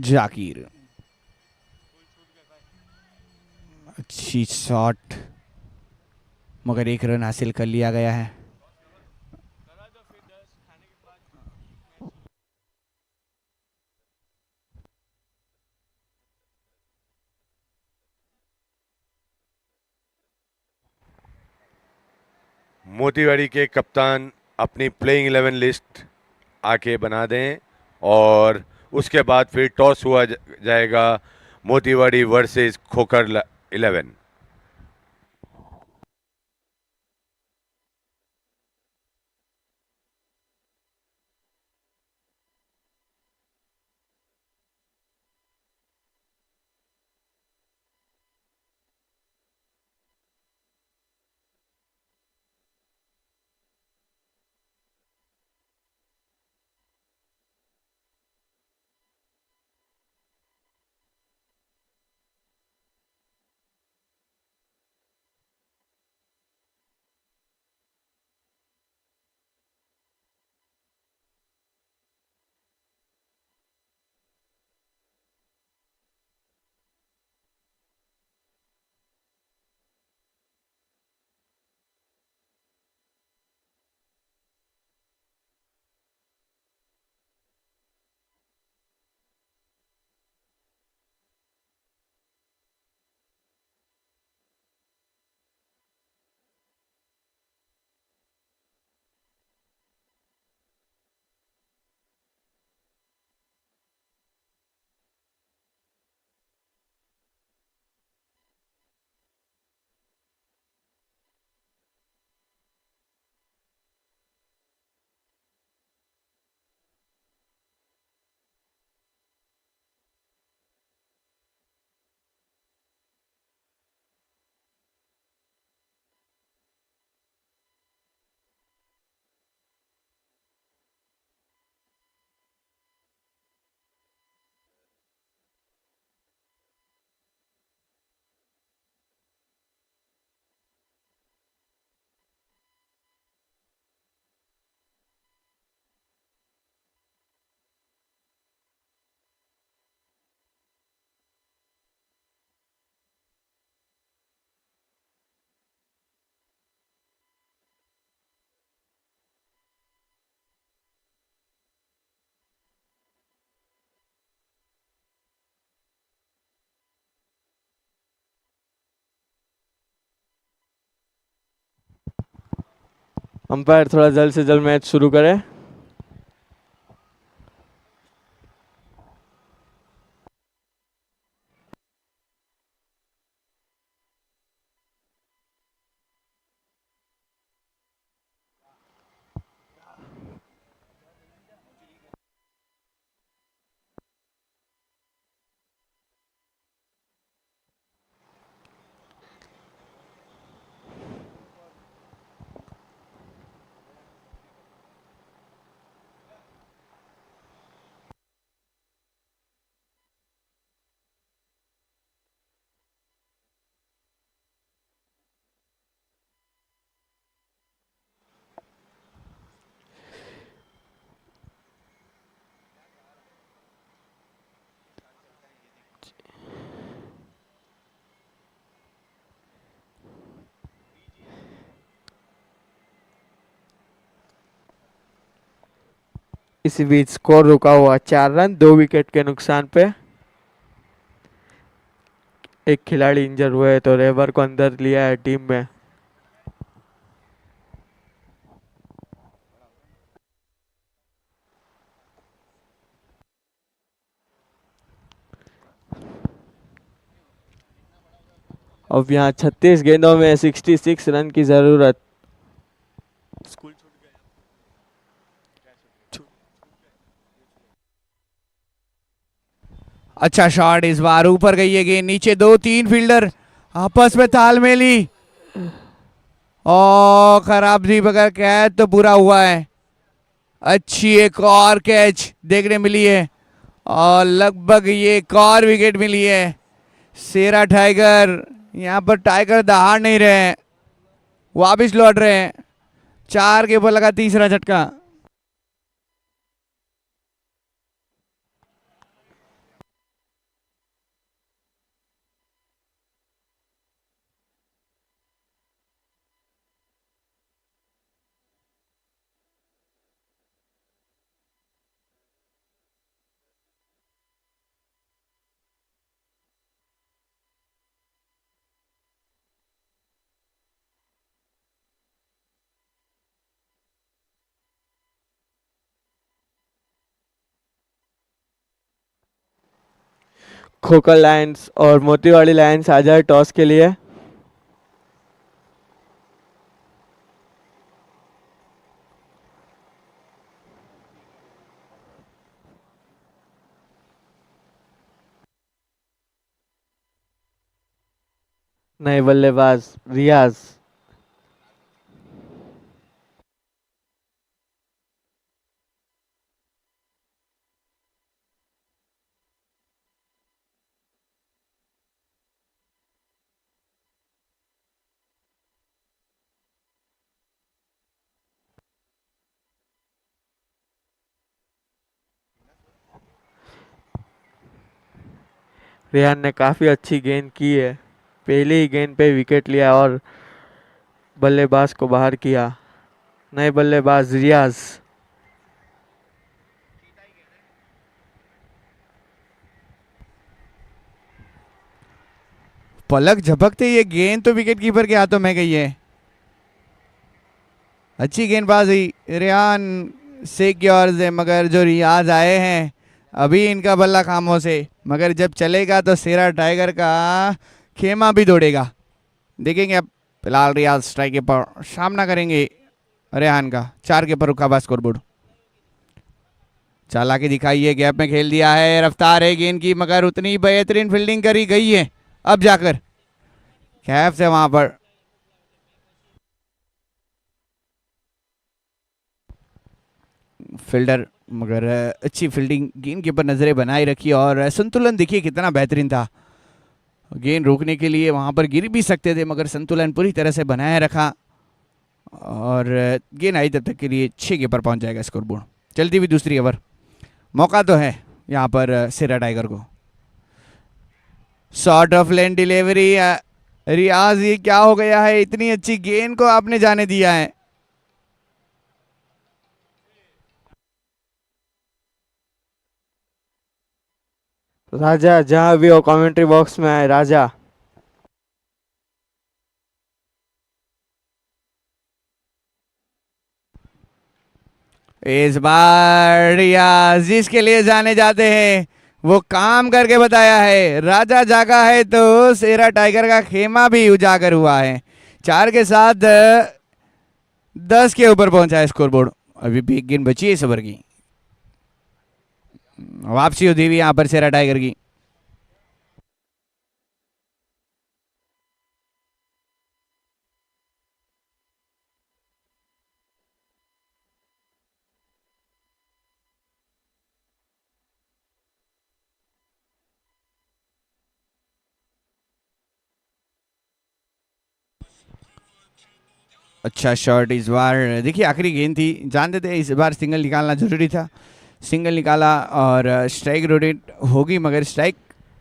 जाकिर, अच्छी शॉट मगर 1 रन हासिल कर लिया गया है। मोतीवाड़ी के कप्तान अपनी प्लेइंग 11 लिस्ट आके बना दें और उसके बाद फिर टॉस हुआ जाएगा मोतीवाड़ी वर्सेस खोखर 11। अंपायर थोड़ा जल्द से जल्द मैच शुरू करे। इसी बीच स्कोर रुका हुआ 4 रन 2 विकेट के नुकसान पे। एक खिलाड़ी इंजर हुए है तो रेबर को अंदर लिया है टीम में। अब यहाँ 36 गेंदों में 66 रन की जरूरत। अच्छा शॉट, इस बार ऊपर गई है गेंद, नीचे 2-3 फील्डर आपस में तालमेली और खराब दी बगैर कैच तो पूरा हुआ है। अच्छी एक और कैच देखने मिली है और लगभग ये एक और विकेट मिली है। सेरा टाइगर यहाँ पर टाइगर दहाड़ नहीं रहे हैं, वापिस लौट रहे हैं। 4 के ऊपर लगा तीसरा झटका। खोखल लायंस और मोतीवाड़ी लायंस आ जाए टॉस के लिए। नए बल्लेबाज रियाज। रेहान ने काफी अच्छी गेंद की है, पहले ही गेंद पे विकेट लिया और बल्लेबाज को बाहर किया। नए बल्लेबाज रियाज। पलक झपकते ये गेंद तो विकेट कीपर के हाथों में गई है। अच्छी गेंदबाजी रेहान शेख की ओर से, मगर जो रियाज आए हैं अभी इनका बल्ला खामोश से, मगर जब चलेगा तो सेरा टाइगर का खेमा भी दौड़ेगा। देखेंगे अब। फिलहाल रियाज स्ट्राइक के पर सामना करेंगे रेहान का। 4 के ऊपर रुका हुआ स्कोरबोर्ड। चालाकी दिखाई है, गैप में खेल दिया है, रफ्तार है गेंद की, मगर उतनी बेहतरीन फील्डिंग करी गई है अब जाकर कैफ से वहां पर। फील्डर मगर अच्छी फील्डिंग, गेंद के ऊपर नजरें बनाए रखी और संतुलन देखिए कितना बेहतरीन था। गेंद रोकने के लिए वहां पर गिर भी सकते थे, मगर संतुलन पूरी तरह से बनाए रखा और गेंद आई तब तक के लिए 6 के ऊपर पहुंच जाएगा स्कोरबोर्ड। चलती हुई दूसरी ओवर, मौका तो है यहाँ पर सेरा टाइगर को। Short of length delivery. Riyaz ये क्या हो गया है, इतनी अच्छी गेंद को आपने जाने दिया है। राजा जहां भी हो कमेंट्री बॉक्स में आए राजा। इस बार रियाज जिसके लिए जाने जाते हैं वो काम करके बताया है। राजा जागा है तो शेरा टाइगर का खेमा भी उजागर हुआ है। 4 के साथ 10 के ऊपर पहुंचा है स्कोर बोर्ड। अभी भी एक गेंद बची है इस ओवर की। वापसी होती हुई यहां पर शेरा टाइगर की। अच्छा शॉट इस बार। देखिए आखिरी गेंद थी, जानते थे इस बार सिंगल निकालना जरूरी था। सिंगल निकाला और स्ट्राइक रोटेट होगी, मगर स्ट्राइक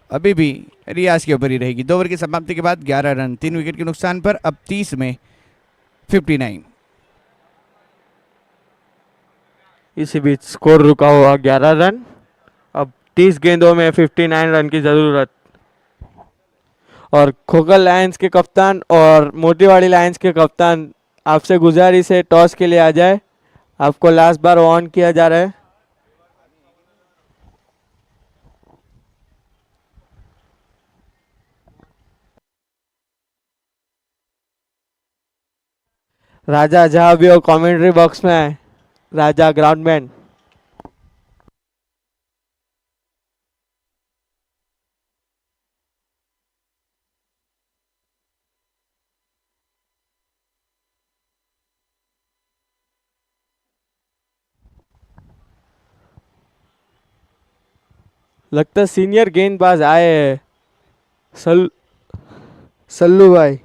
अभी भी रियाज के ऊपर ही रहेगी। 2 ओवर की समाप्ति के बाद 11 रन 3 विकेट के नुकसान पर अब 30 में 59। इसी बीच स्कोर रुका हुआ 11 रन। अब 30 गेंदों में 59 रन की ज़रूरत। और खोखल लायंस के कप्तान और मोतीवाड़ी लायंस के कप्तान, आपसे गुजारिश है टॉस के लिए आ जाए। आपको लास्ट बार ऑन किया जा रहा है। राजा जहां भी हो कमेंट्री बॉक्स में आए। राजा ग्राउंडमैन। लगता है सीनियर गेंदबाज आए हैं। सल्लू भाई।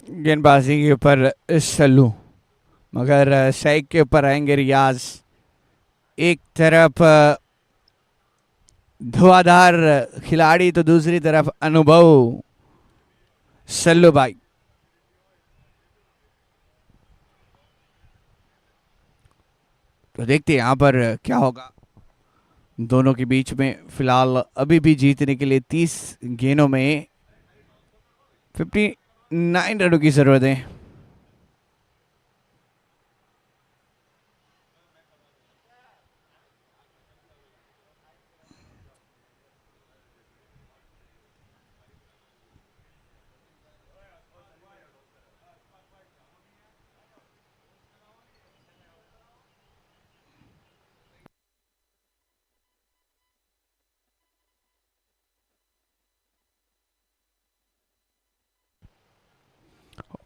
गेंदबाजी के ऊपर सल्लू, मगर स्ट्राइक के ऊपर आएंगे रियाज। एक तरफ धुआंधार खिलाड़ी तो दूसरी तरफ अनुभव सल्लू भाई। तो देखते हैं यहाँ पर क्या होगा दोनों के बीच में। फिलहाल अभी भी जीतने के लिए 30 गेंदों में 59 रनों की जरूरत है।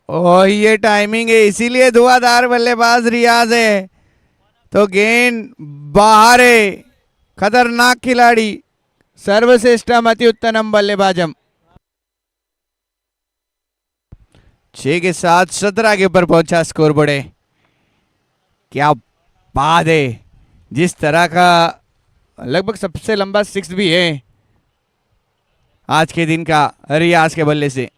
और ये टाइमिंग है, इसीलिए धुआंधार बल्लेबाज रियाज है। तो गेंद बाहर है। खतरनाक खिलाड़ी, सर्वश्रेष्ठम अति उत्तम बल्लेबाजम। 6 के साथ 17 के ऊपर पहुंचा स्कोर बोर्ड है। क्या बात है, जिस तरह का लगभग सबसे लंबा 6 भी है आज के दिन का रियाज के बल्ले से।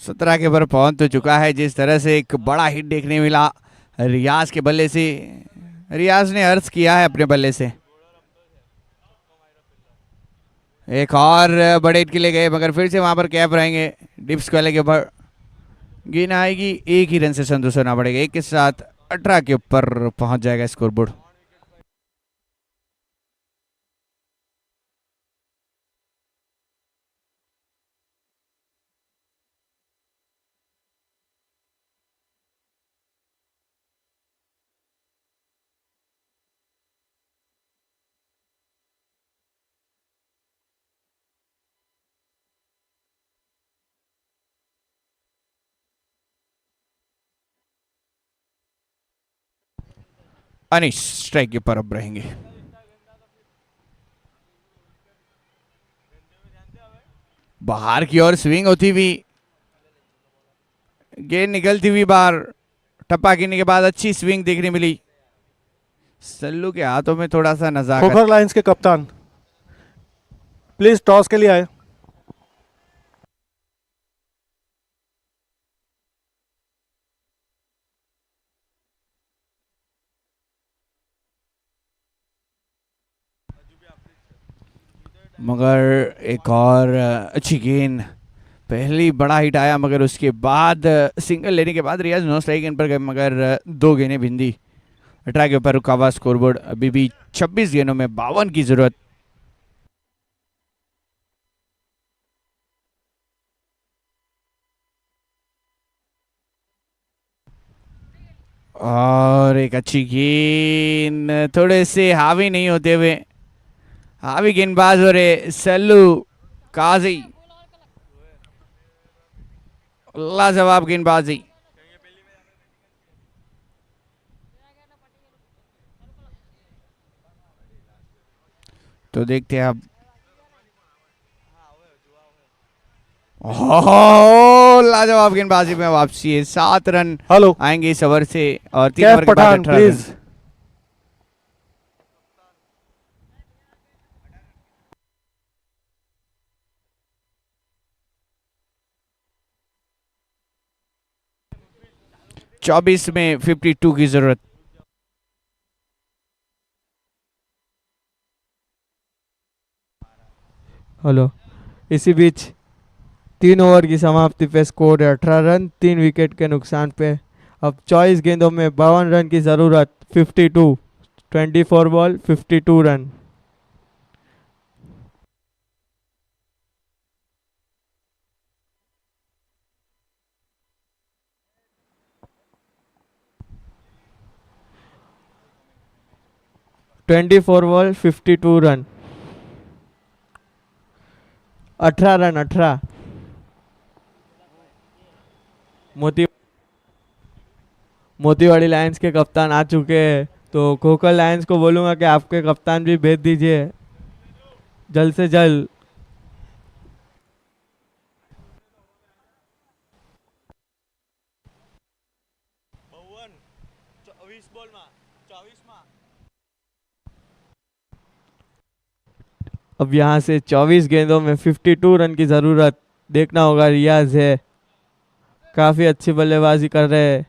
सत्रह के ऊपर पहुंच तो चुका है। जिस तरह से एक बड़ा हिट देखने मिला रियाज के बल्ले से, रियाज ने अर्ज किया है अपने बल्ले से। एक और बड़े हिट के लिए गए मगर फिर से वहां पर कैप रहेंगे। डिप्स वाले के ऊपर गेंद आएगी, एक ही रन से संतुष्ट होना पड़ेगा। एक के साथ 18 के ऊपर पहुंच जाएगा स्कोरबोर्ड। अनिश स्ट्राइक के ऊपर अब रहेंगे। बाहर की ओर स्विंग होती हुई, गेंद निकलती हुई बाहर, टप्पा गिरने के बाद अच्छी स्विंग देखने मिली। सल्लू के हाथों में थोड़ा सा नजाकत। खोखर लायंस के कप्तान प्लीज टॉस के लिए आए। मगर एक और अच्छी गेंद, पहली बड़ा हिट आया मगर उसके बाद सिंगल लेने के बाद रियाज नो स्ट्राइक गेंद पर गए मगर दो गेंदें भिंदी। 18 के ऊपर रुका हुआ स्कोरबोर्ड। अभी भी 26 गेंदों में 52 की जरूरत। और एक अच्छी गेंद, थोड़े से हावी नहीं होते हुए हावी गेंदबाज हो रहे सल्लू काजी। लाजवाब गेंदबाजी। तो देखते हैं अब। ओहो, लाजवाब गेंदबाजी में वापसी है। 7 रन हेलो आएंगे इस ओवर से और 3 कैफ ओवर के बाद पठान 18 प्लीज। रन। चौबीस में 52 की जरूरत। हेलो। इसी बीच 3 ओवर की समाप्ति पे स्कोर है 18 रन, 3 विकेट के नुकसान पे। अब 24 गेंदों में 52 रन की ज़रूरत। 52, 24 ball 52 run. Twenty four ball 52 run. 18 run 18। Motiwadi lions के कप्तान आ चुके हैं, तो खोखर लायंस को बोलूँगा कि आपके कप्तान भी भेज दीजिए जल्द से जल्द। अब यहाँ से 24 गेंदों में 52 रन की ज़रूरत। देखना होगा, रियाज है, काफ़ी अच्छी बल्लेबाजी कर रहे हैं।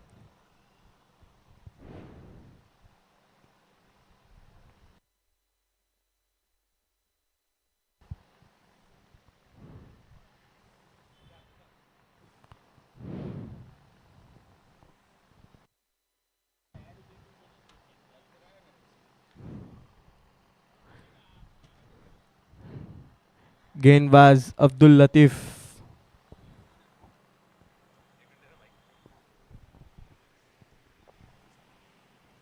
गेंदबाज अब्दुल लतीफ़।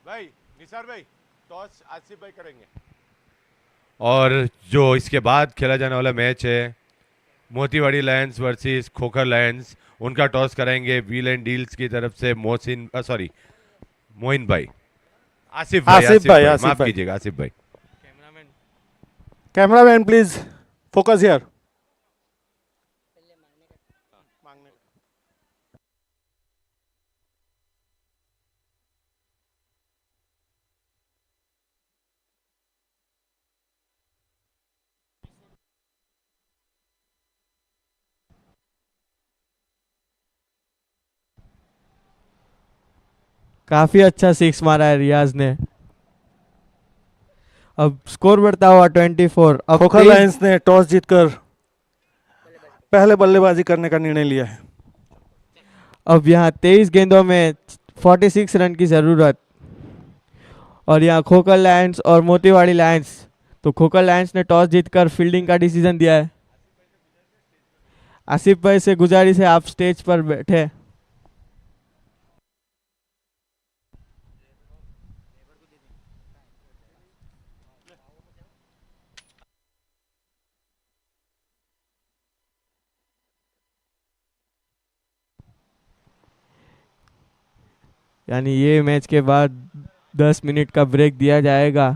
भाई निसार भाई, टॉस आसिफ भाई करेंगे। और जो इसके बाद खेला जाने वाला मैच है मोतीवाड़ी लायंस वर्सेस खोखर लायंस, उनका टॉस कराएंगे व्हील एंड डील्स की तरफ से मोइन भाई। आसिफ भाई, आसिफ भाई, आसिफ माफ भाई। कीजिएगा आसिफ भाई। Cameraman please focus here. काफ़ी अच्छा सिक्स मारा है रियाज ने। अब स्कोर बढ़ता हुआ 24। अब खोखर 23 लायंस ने टॉस जीतकर पहले बल्लेबाजी करने का निर्णय लिया है। अब यहाँ 23 गेंदों में 46 रन की ज़रूरत। और यहाँ खोखर लायंस और मोतीवाड़ी लायंस, तो खोखर लायंस ने टॉस जीतकर फील्डिंग का डिसीजन दिया है। आसिफ भाई से गुजारिश है आप स्टेज पर बैठे। यानी ये मैच के बाद 10 मिनट का ब्रेक दिया जाएगा।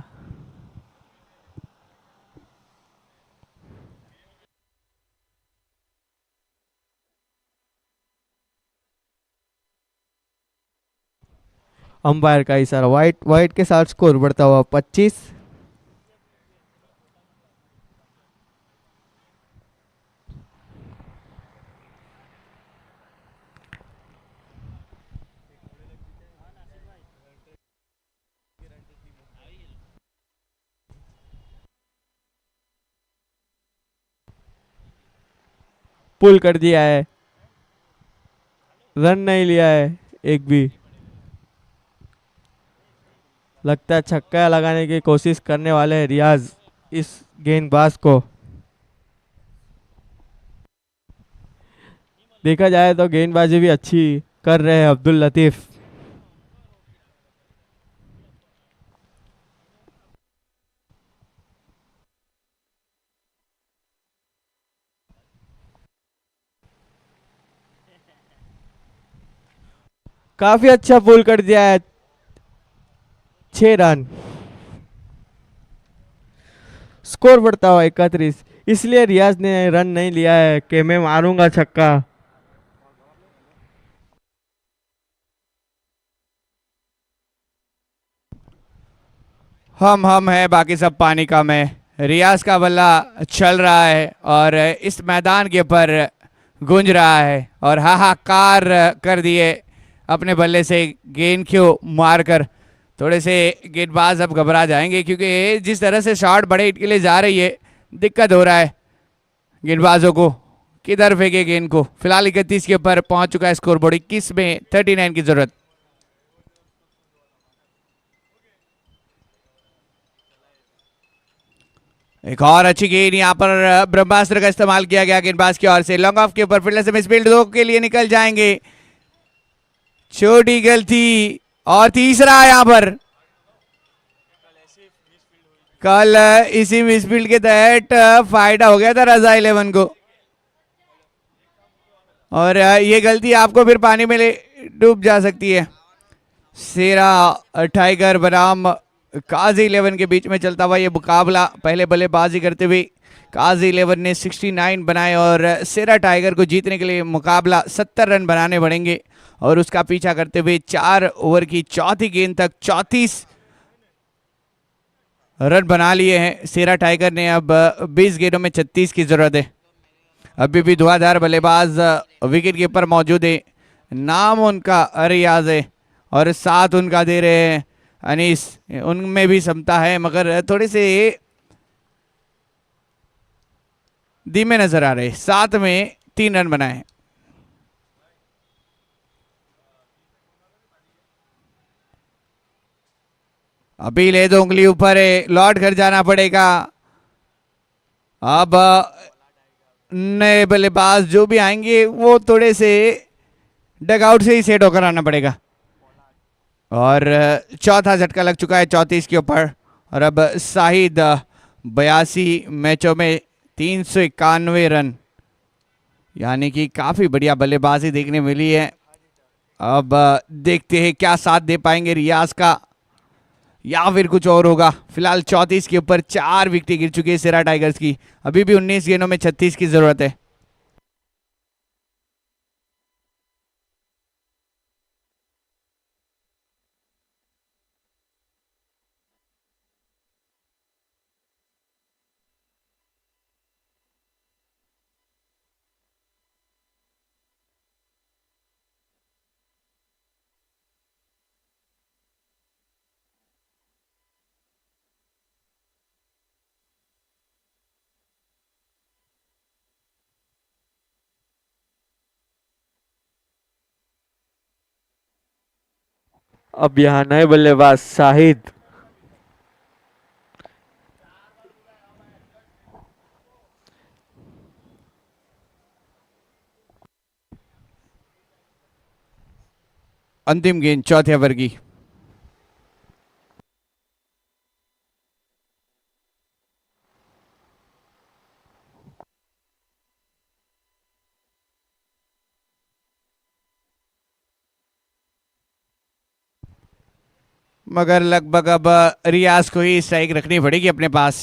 अंपायर का इशारा, वाइट वाइट के साथ स्कोर बढ़ता हुआ 25। पुल कर दिया है, रन नहीं लिया है एक भी। लगता है छक्का लगाने की कोशिश करने वाले हैं रियाज इस गेंदबाज को। देखा जाए तो गेंदबाजी भी अच्छी कर रहे हैं अब्दुल लतीफ। काफी अच्छा पुल कर दिया है, 6 रन। स्कोर बढ़ता हुआ 31। इसलिए रियाज ने रन नहीं लिया है कि मैं मारूंगा छक्का। हम है, बाकी सब पानी कम है। रियाज का बल्ला चल रहा है और इस मैदान के ऊपर गूंज रहा है और हाहाकार कर दिए अपने बल्ले से गेंद क्यों मारकर। थोड़े से गेंदबाज अब घबरा जाएंगे क्योंकि जिस तरह से शॉट बड़े हिट के लिए जा रही है, दिक्कत हो रहा है गेंदबाजों को किधर फेंके गेंद को। फिलहाल 31 के ऊपर पहुंच चुका है स्कोर बोर्ड, 21 में 39 की जरूरत। एक और अच्छी गेंद यहाँ पर ब्रह्मास्त्र का इस्तेमाल किया गया गेंदबाज की ओर से। लॉन्ग ऑफ के ऊपर फील्डर से मिसफील्ड 2 के लिए निकल जाएंगे। छोटी गलती और तीसरा यहाँ पर। कल इसी मिसफील्ड के तहत फायदा हो गया था रजा 11 को और ये गलती आपको फिर पानी में डूब जा सकती है। सेरा टाइगर बनाम काजी 11 के बीच में चलता हुआ ये मुकाबला। पहले बल्लेबाजी करते हुए काजी 11 ने 69 बनाए और सेरा टाइगर को जीतने के लिए मुकाबला 70 रन बनाने पड़ेंगे और उसका पीछा करते हुए 4 ओवर की चौथी गेंद तक 34 रन बना लिए हैं सेरा टाइगर ने। अब 20 गेंदों में 36 की जरूरत है। अभी भी धुआंधार बल्लेबाज विकेट के ऊपर मौजूद है। नाम उनका रियाज है और साथ उनका दे रहे हैं अनीस। उनमें भी क्षमता है मगर थोड़े से धीमे नजर आ रहे। 7 में 3 रन बनाए हैं। अभी ले दो उंगली ऊपर है, लौट कर जाना पड़ेगा। अब नए बल्लेबाज जो भी आएंगे वो थोड़े से डगआउट से ही सेट होकर आना पड़ेगा। और चौथा झटका लग चुका है 34 के ऊपर और अब शाहिद 82 मैचों में 391 रन, यानी कि काफ़ी बढ़िया बल्लेबाजी देखने मिली है। अब देखते हैं क्या साथ दे पाएंगे रियाज का या फिर कुछ और होगा। फिलहाल 34 के ऊपर 4 विकेट गिर चुकी है सेरा टाइगर्स की। अभी भी 19 गेंदों में 36 की जरूरत है। अब यहाँ नए बल्लेबाज शाहिद। अंतिम गेंद चौथे ओवर की। मगर लगभग अब रियाज को ही स्ट्राइक रखनी पड़ेगी अपने पास।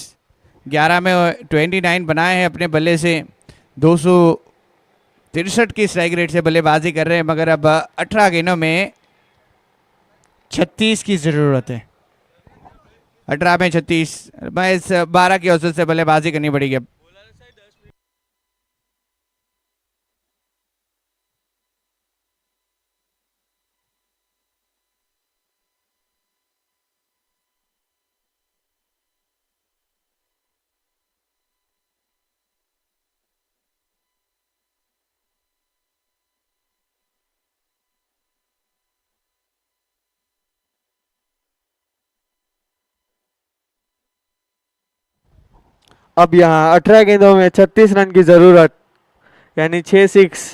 11 में 29 बनाए हैं अपने बल्ले से, 263 की स्ट्राइक रेट से बल्लेबाजी कर रहे हैं, मगर अब 18 गेंदों में 36 की ज़रूरत है। 18 में 36, बस 12 की औसत से बल्लेबाजी करनी पड़ेगी अब। अब यहाँ 18 गेंदों में 36 रन की जरूरत, यानी 6 6।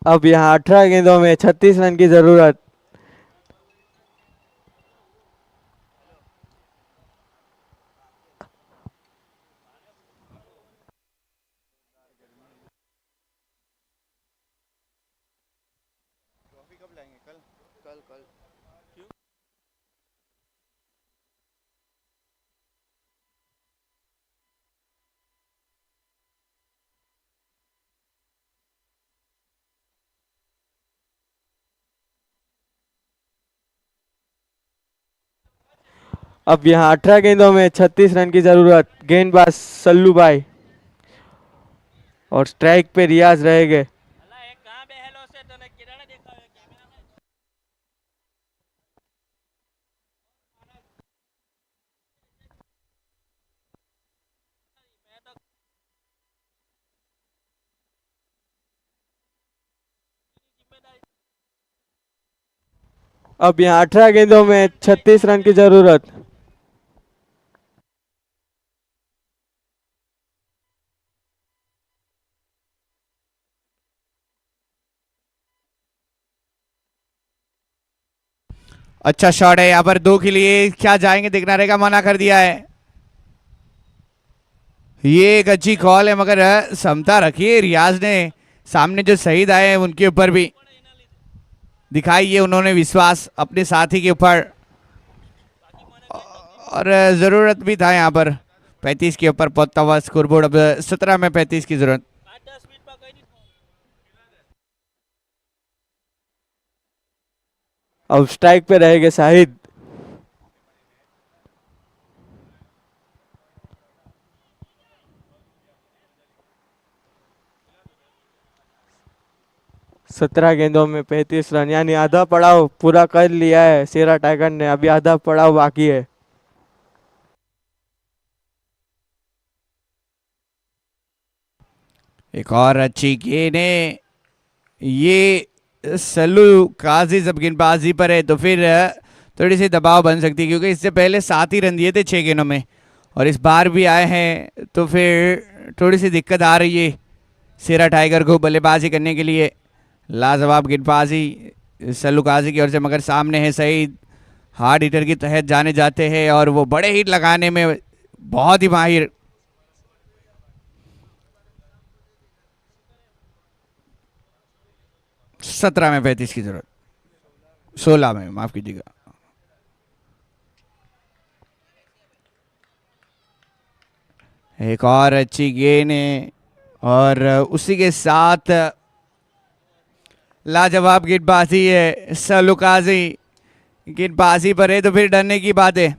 अब यहाँ 18 गेंदों में 36 रन की जरूरत। अब यहाँ 18 गेंदों में 36 रन की जरूरत। गेंदबाज सल्लू भाई और स्ट्राइक पे रियाज रहेंगे। अब यहाँ 18 गेंदों में 36 रन की जरूरत। अच्छा शॉट है यहाँ पर 2 के लिए, क्या जाएंगे देखना रहेगा, मना कर दिया है। ये एक अच्छी कॉल है, मगर समता रखिए रियाज ने। सामने जो शहीद आए हैं उनके ऊपर भी दिखाइए उन्होंने विश्वास अपने साथी के ऊपर, और ज़रूरत भी था यहाँ पर। 35 के ऊपर पहुंचता हुआ स्कोरबोर्ड, अब 17 में 35 की जरूरत। अब स्ट्राइक पे रहेंगे शाहिद। सत्रह गेंदों में 35 रन, यानी आधा पड़ाव पूरा कर लिया है शेरा टाइगर ने। अभी आधा पड़ाव बाकी है। एक और अच्छी गेंद है, ये सल्लू काजी जब गेंदबाजी पर है तो फिर थोड़ी सी दबाव बन सकती है, क्योंकि इससे पहले 7 ही रन दिए थे 6 गेंदों में, और इस बार भी आए हैं तो फिर थोड़ी सी दिक्कत आ रही है शेरा टाइगर को बल्लेबाजी करने के लिए। लाजवाब गेंदबाजी सल्लू काजी की ओर से, मगर सामने है सईद, हार्ड हिटर के तहत जाने जाते हैं और वो बड़े हिट लगाने में बहुत ही माहिर। सत्रह में 35 की जरूरत, 16 में माफ कीजिएगा। एक और अच्छी गेंद है, और उसी के साथ लाजवाब गेंदबाजी है सल्लू काजी। गेंदबाजी पर है तो फिर डरने की बात है।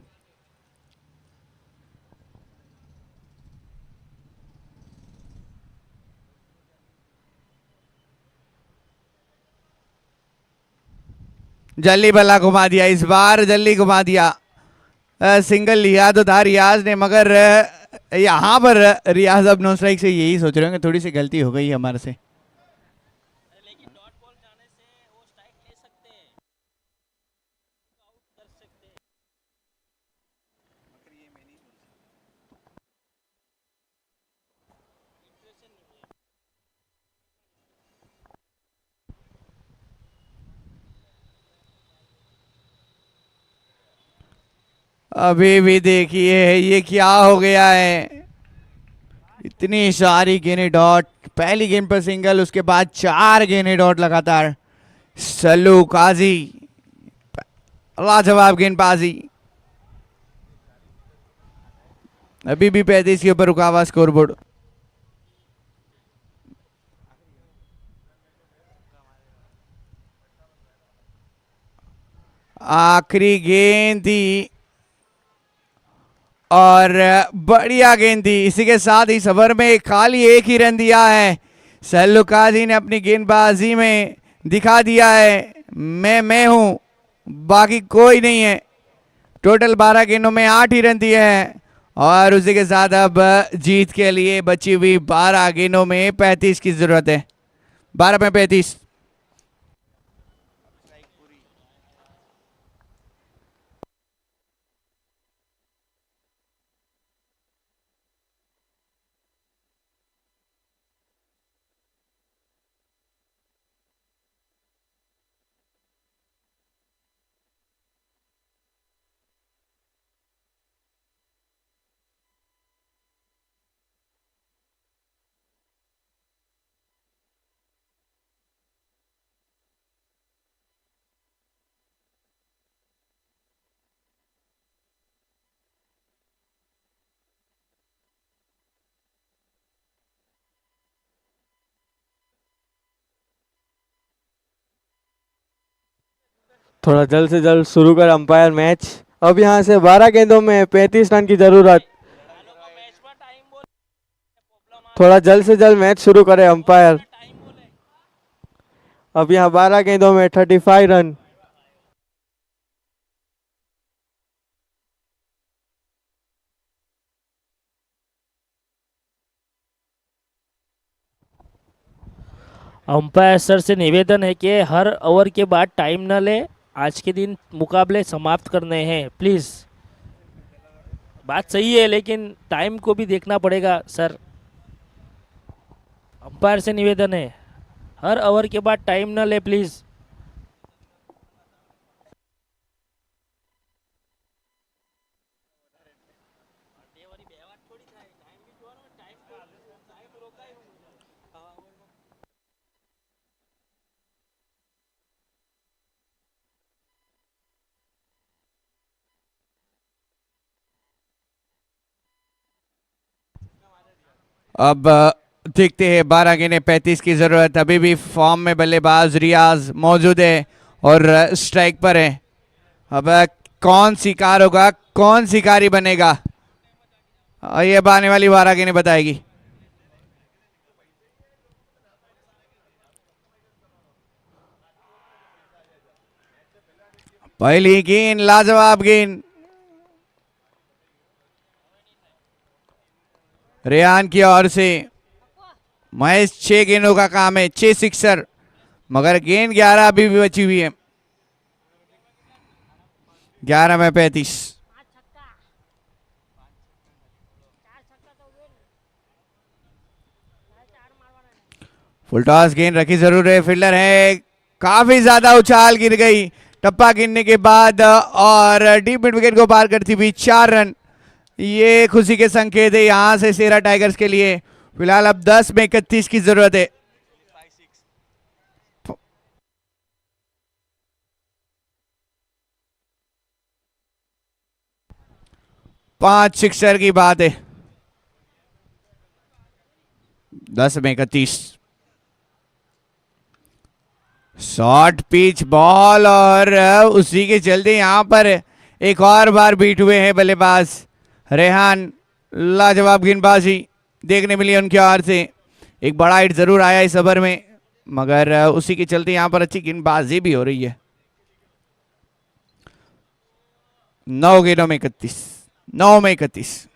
जल्दी बल्ला घुमा दिया, इस बार जल्दी घुमा दिया। सिंगल लिया तो था रियाज ने, मगर यहाँ पर रियाज अब नो स्ट्राइक से यही सोच रहे होंगे थोड़ी सी गलती हो गई हमारे से। अभी भी देखिए ये क्या हो गया है, इतनी सारी गेंदें डॉट, पहली गेंद पर सिंगल, उसके बाद 4 गेंदें डॉट लगातार। सल्लू काजी लाजवाब गेंदबाजी। अभी भी 35 के ऊपर रुका हुआ स्कोरबोर्ड। आखिरी गेंद थी और बढ़िया गेंद थी। इसी के साथ इस ओवर में खाली एक ही रन दिया है। सल्लू काजी ने अपनी गेंदबाजी में दिखा दिया है मैं हूं, बाकी कोई नहीं है। टोटल 12 गेंदों में 8 ही रन दिए हैं और उसी के साथ अब जीत के लिए बची हुई 12 गेंदों में 35 की जरूरत है। 12 में 35। थोड़ा जल्द से जल्द शुरू कर अंपायर मैच। अब यहाँ से 12 गेंदों में 35 रन की जरूरत। थोड़ा जल्द से जल्द मैच शुरू करे अंपायर। अब यहाँ 12 गेंदों में 35 रन। अंपायर सर से निवेदन है कि हर ओवर के बाद टाइम न ले, आज के दिन मुकाबले समाप्त करने हैं प्लीज़। बात सही है लेकिन टाइम को भी देखना पड़ेगा सर। अंपायर से निवेदन है हर ओवर के बाद टाइम न ले प्लीज़। अब देखते हैं 12 गेंदें 35 की जरूरत। अभी भी फॉर्म में बल्लेबाज रियाज मौजूद है और स्ट्राइक पर है। अब कौन शिकार होगा, कौन शिकारी बनेगा, ये अब आने वाली 12 गेंदें बताएगी। पहली गेंद लाजवाब गेंद रेहान की ओर से। महेश 6 गेंदों का काम है, 6 सिक्सर, मगर गेंद 11 अभी भी बची हुई है। 11 में 35। फुल टॉस गेंद रखी जरूर है, फील्डर है, काफी ज्यादा उछाल गिर गई टप्पा गिरने के बाद और डीप मिड विकेट को पार करती हुई 4 रन। ये खुशी के संकेत है यहां से सेरा टाइगर्स के लिए। फिलहाल अब 10 में 31 की जरूरत है। 5 सिक्सर की बात है। 10 में 31। शॉर्ट पिच बॉल और उसी के चलते यहां पर एक और बार बीट हुए हैं बल्लेबाज रेहान। लाजवाब गेंदबाजी देखने मिली उनकी ओर से। एक बड़ा हिट जरूर आया इस ओवर में, मगर उसी के चलते यहां पर अच्छी गेंदबाजी भी हो रही है। 9 गेंदों में 31, 9 में 31।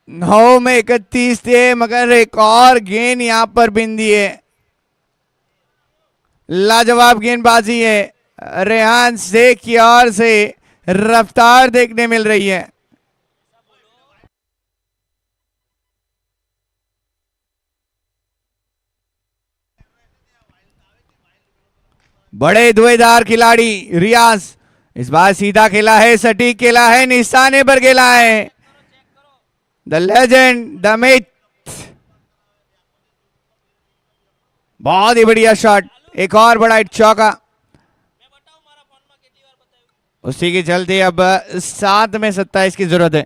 नौ में 31 थे, मगर एक और गेंद यहां पर बिंदी है। लाजवाब गेंदबाजी है, रेहान शेख की ओर से रफ्तार देखने मिल रही है। बड़े धुएंधार खिलाड़ी रियाज इस बार सीधा खेला है, सटीक खेला है, निशाने पर खेला है। द लेजेंड द मिथ, बहुत ही बढ़िया शॉट, एक और बड़ा चौका। उसी के चलते अब 7 में 27 की जरूरत है।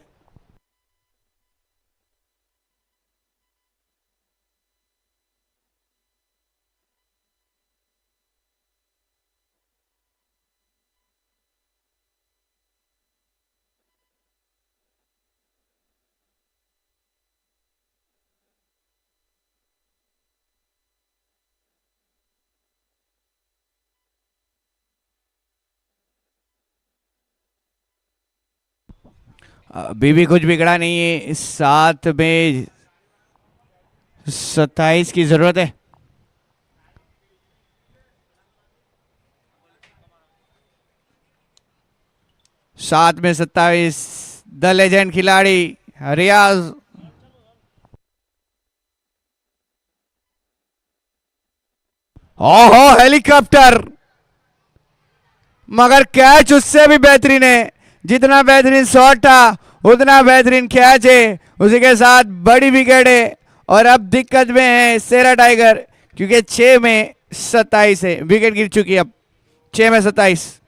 अभी भी कुछ बिगड़ा नहीं है, 7 में 27 की जरूरत है। सात में 27, द लेजेंड खिलाड़ी रियाज। ओहो हेलीकॉप्टर, मगर कैच उससे भी बेहतरीन है। जितना बेहतरीन शॉट था उतना बेहतरीन कैच है। उसी के साथ बड़ी विकेट है और अब दिक्कत में है सेरा टाइगर, क्योंकि 6 में 27 है, विकेट गिर चुकी है अब 6 में 27।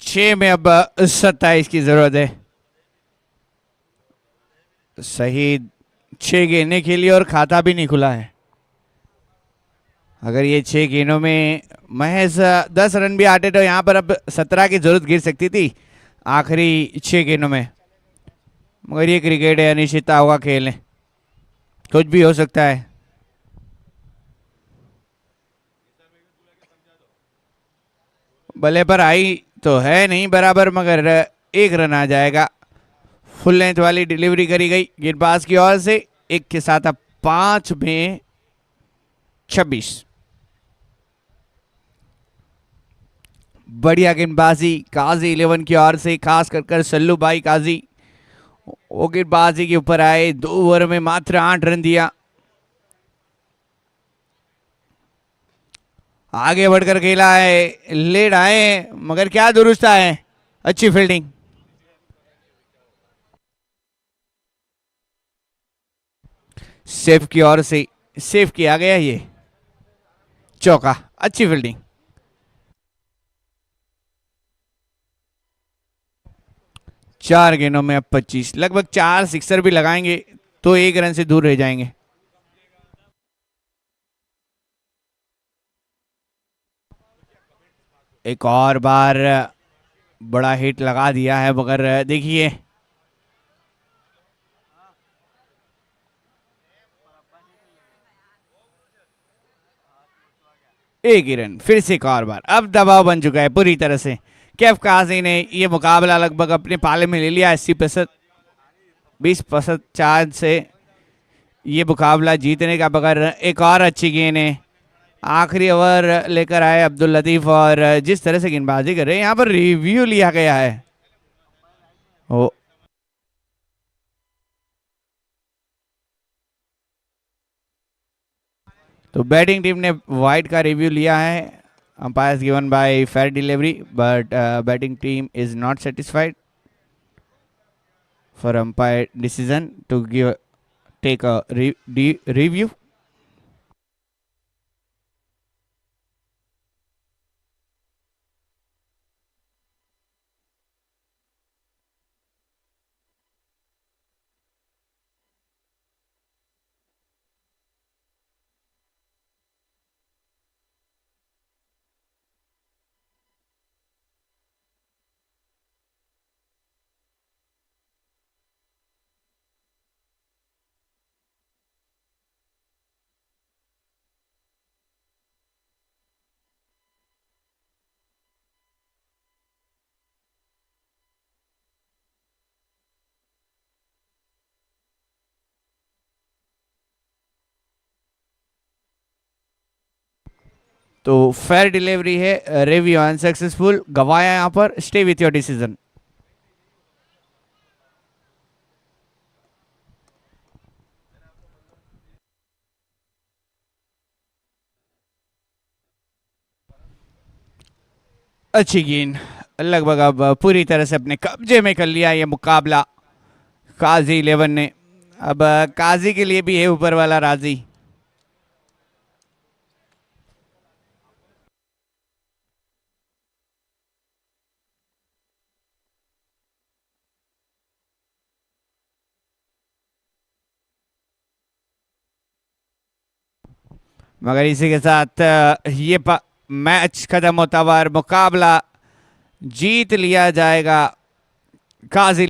छह में अब 27 की जरूरत है। सही 6 गेंदें खेली और खाता भी नहीं खुला है। अगर ये 6 गेंदों में महज 10 रन भी आते तो यहां पर अब 17 की जरूरत गिर सकती थी आखिरी 6 गेंदों में। मगर ये क्रिकेट है, अनिश्चितता होगा खेल है, कुछ भी हो सकता है। बल्ले पर आई तो है नहीं बराबर, मगर 1 रन आ जाएगा। फुल लेंथ वाली डिलीवरी करी गई गेंदबाज की ओर से। 1 के साथ अब 5 में 26। बढ़िया गेंदबाजी काजी 11 की ओर से, खास कर सल्लू भाई काजी। वो गेंदबाजी के ऊपर आए, 2 ओवर में मात्र 8 रन दिया। आगे बढ़कर खेला है, लेट आए मगर क्या दुरुस्त है, अच्छी फील्डिंग। सेफ की ओर से सेफ किया गया, ये चौका, अच्छी फील्डिंग। चार गेंदों में अब 25, लगभग 4 सिक्सर भी लगाएंगे तो 1 रन से दूर रह जाएंगे। एक और बार बड़ा हिट लगा दिया है, मगर देखिए एक ही रन, फिर से एक और बार। अब दबाव बन चुका है पूरी तरह से कैफ काजी ने ये मुकाबला लगभग अपने पाले में ले लिया। 80% 20% चांस से ये मुकाबला जीतने का, मगर एक और अच्छी गेंद है। आखिरी ओवर लेकर आए अब्दुल लतीफ़ और जिस तरह से गेंदबाजी कर रहे हैं यहाँ पर रिव्यू लिया गया है। ओ तो बैटिंग टीम ने वाइड का रिव्यू लिया है। Umpires given by fair delivery, but batting team is not satisfied for umpire decision to give take a review. तो फेयर डिलीवरी है, रिव्यू अनसक्सेसफुल, गवाया यहाँ पर। Stay with your decision. अच्छी गेंद, लगभग अब पूरी तरह से अपने कब्जे में कर लिया ये मुकाबला काजी 11 ने। अब काजी के लिए भी है ऊपर वाला राजी। मगर इसी के साथ ये मैच खत्म होता हुआ, मुकाबला जीत लिया जाएगा काजी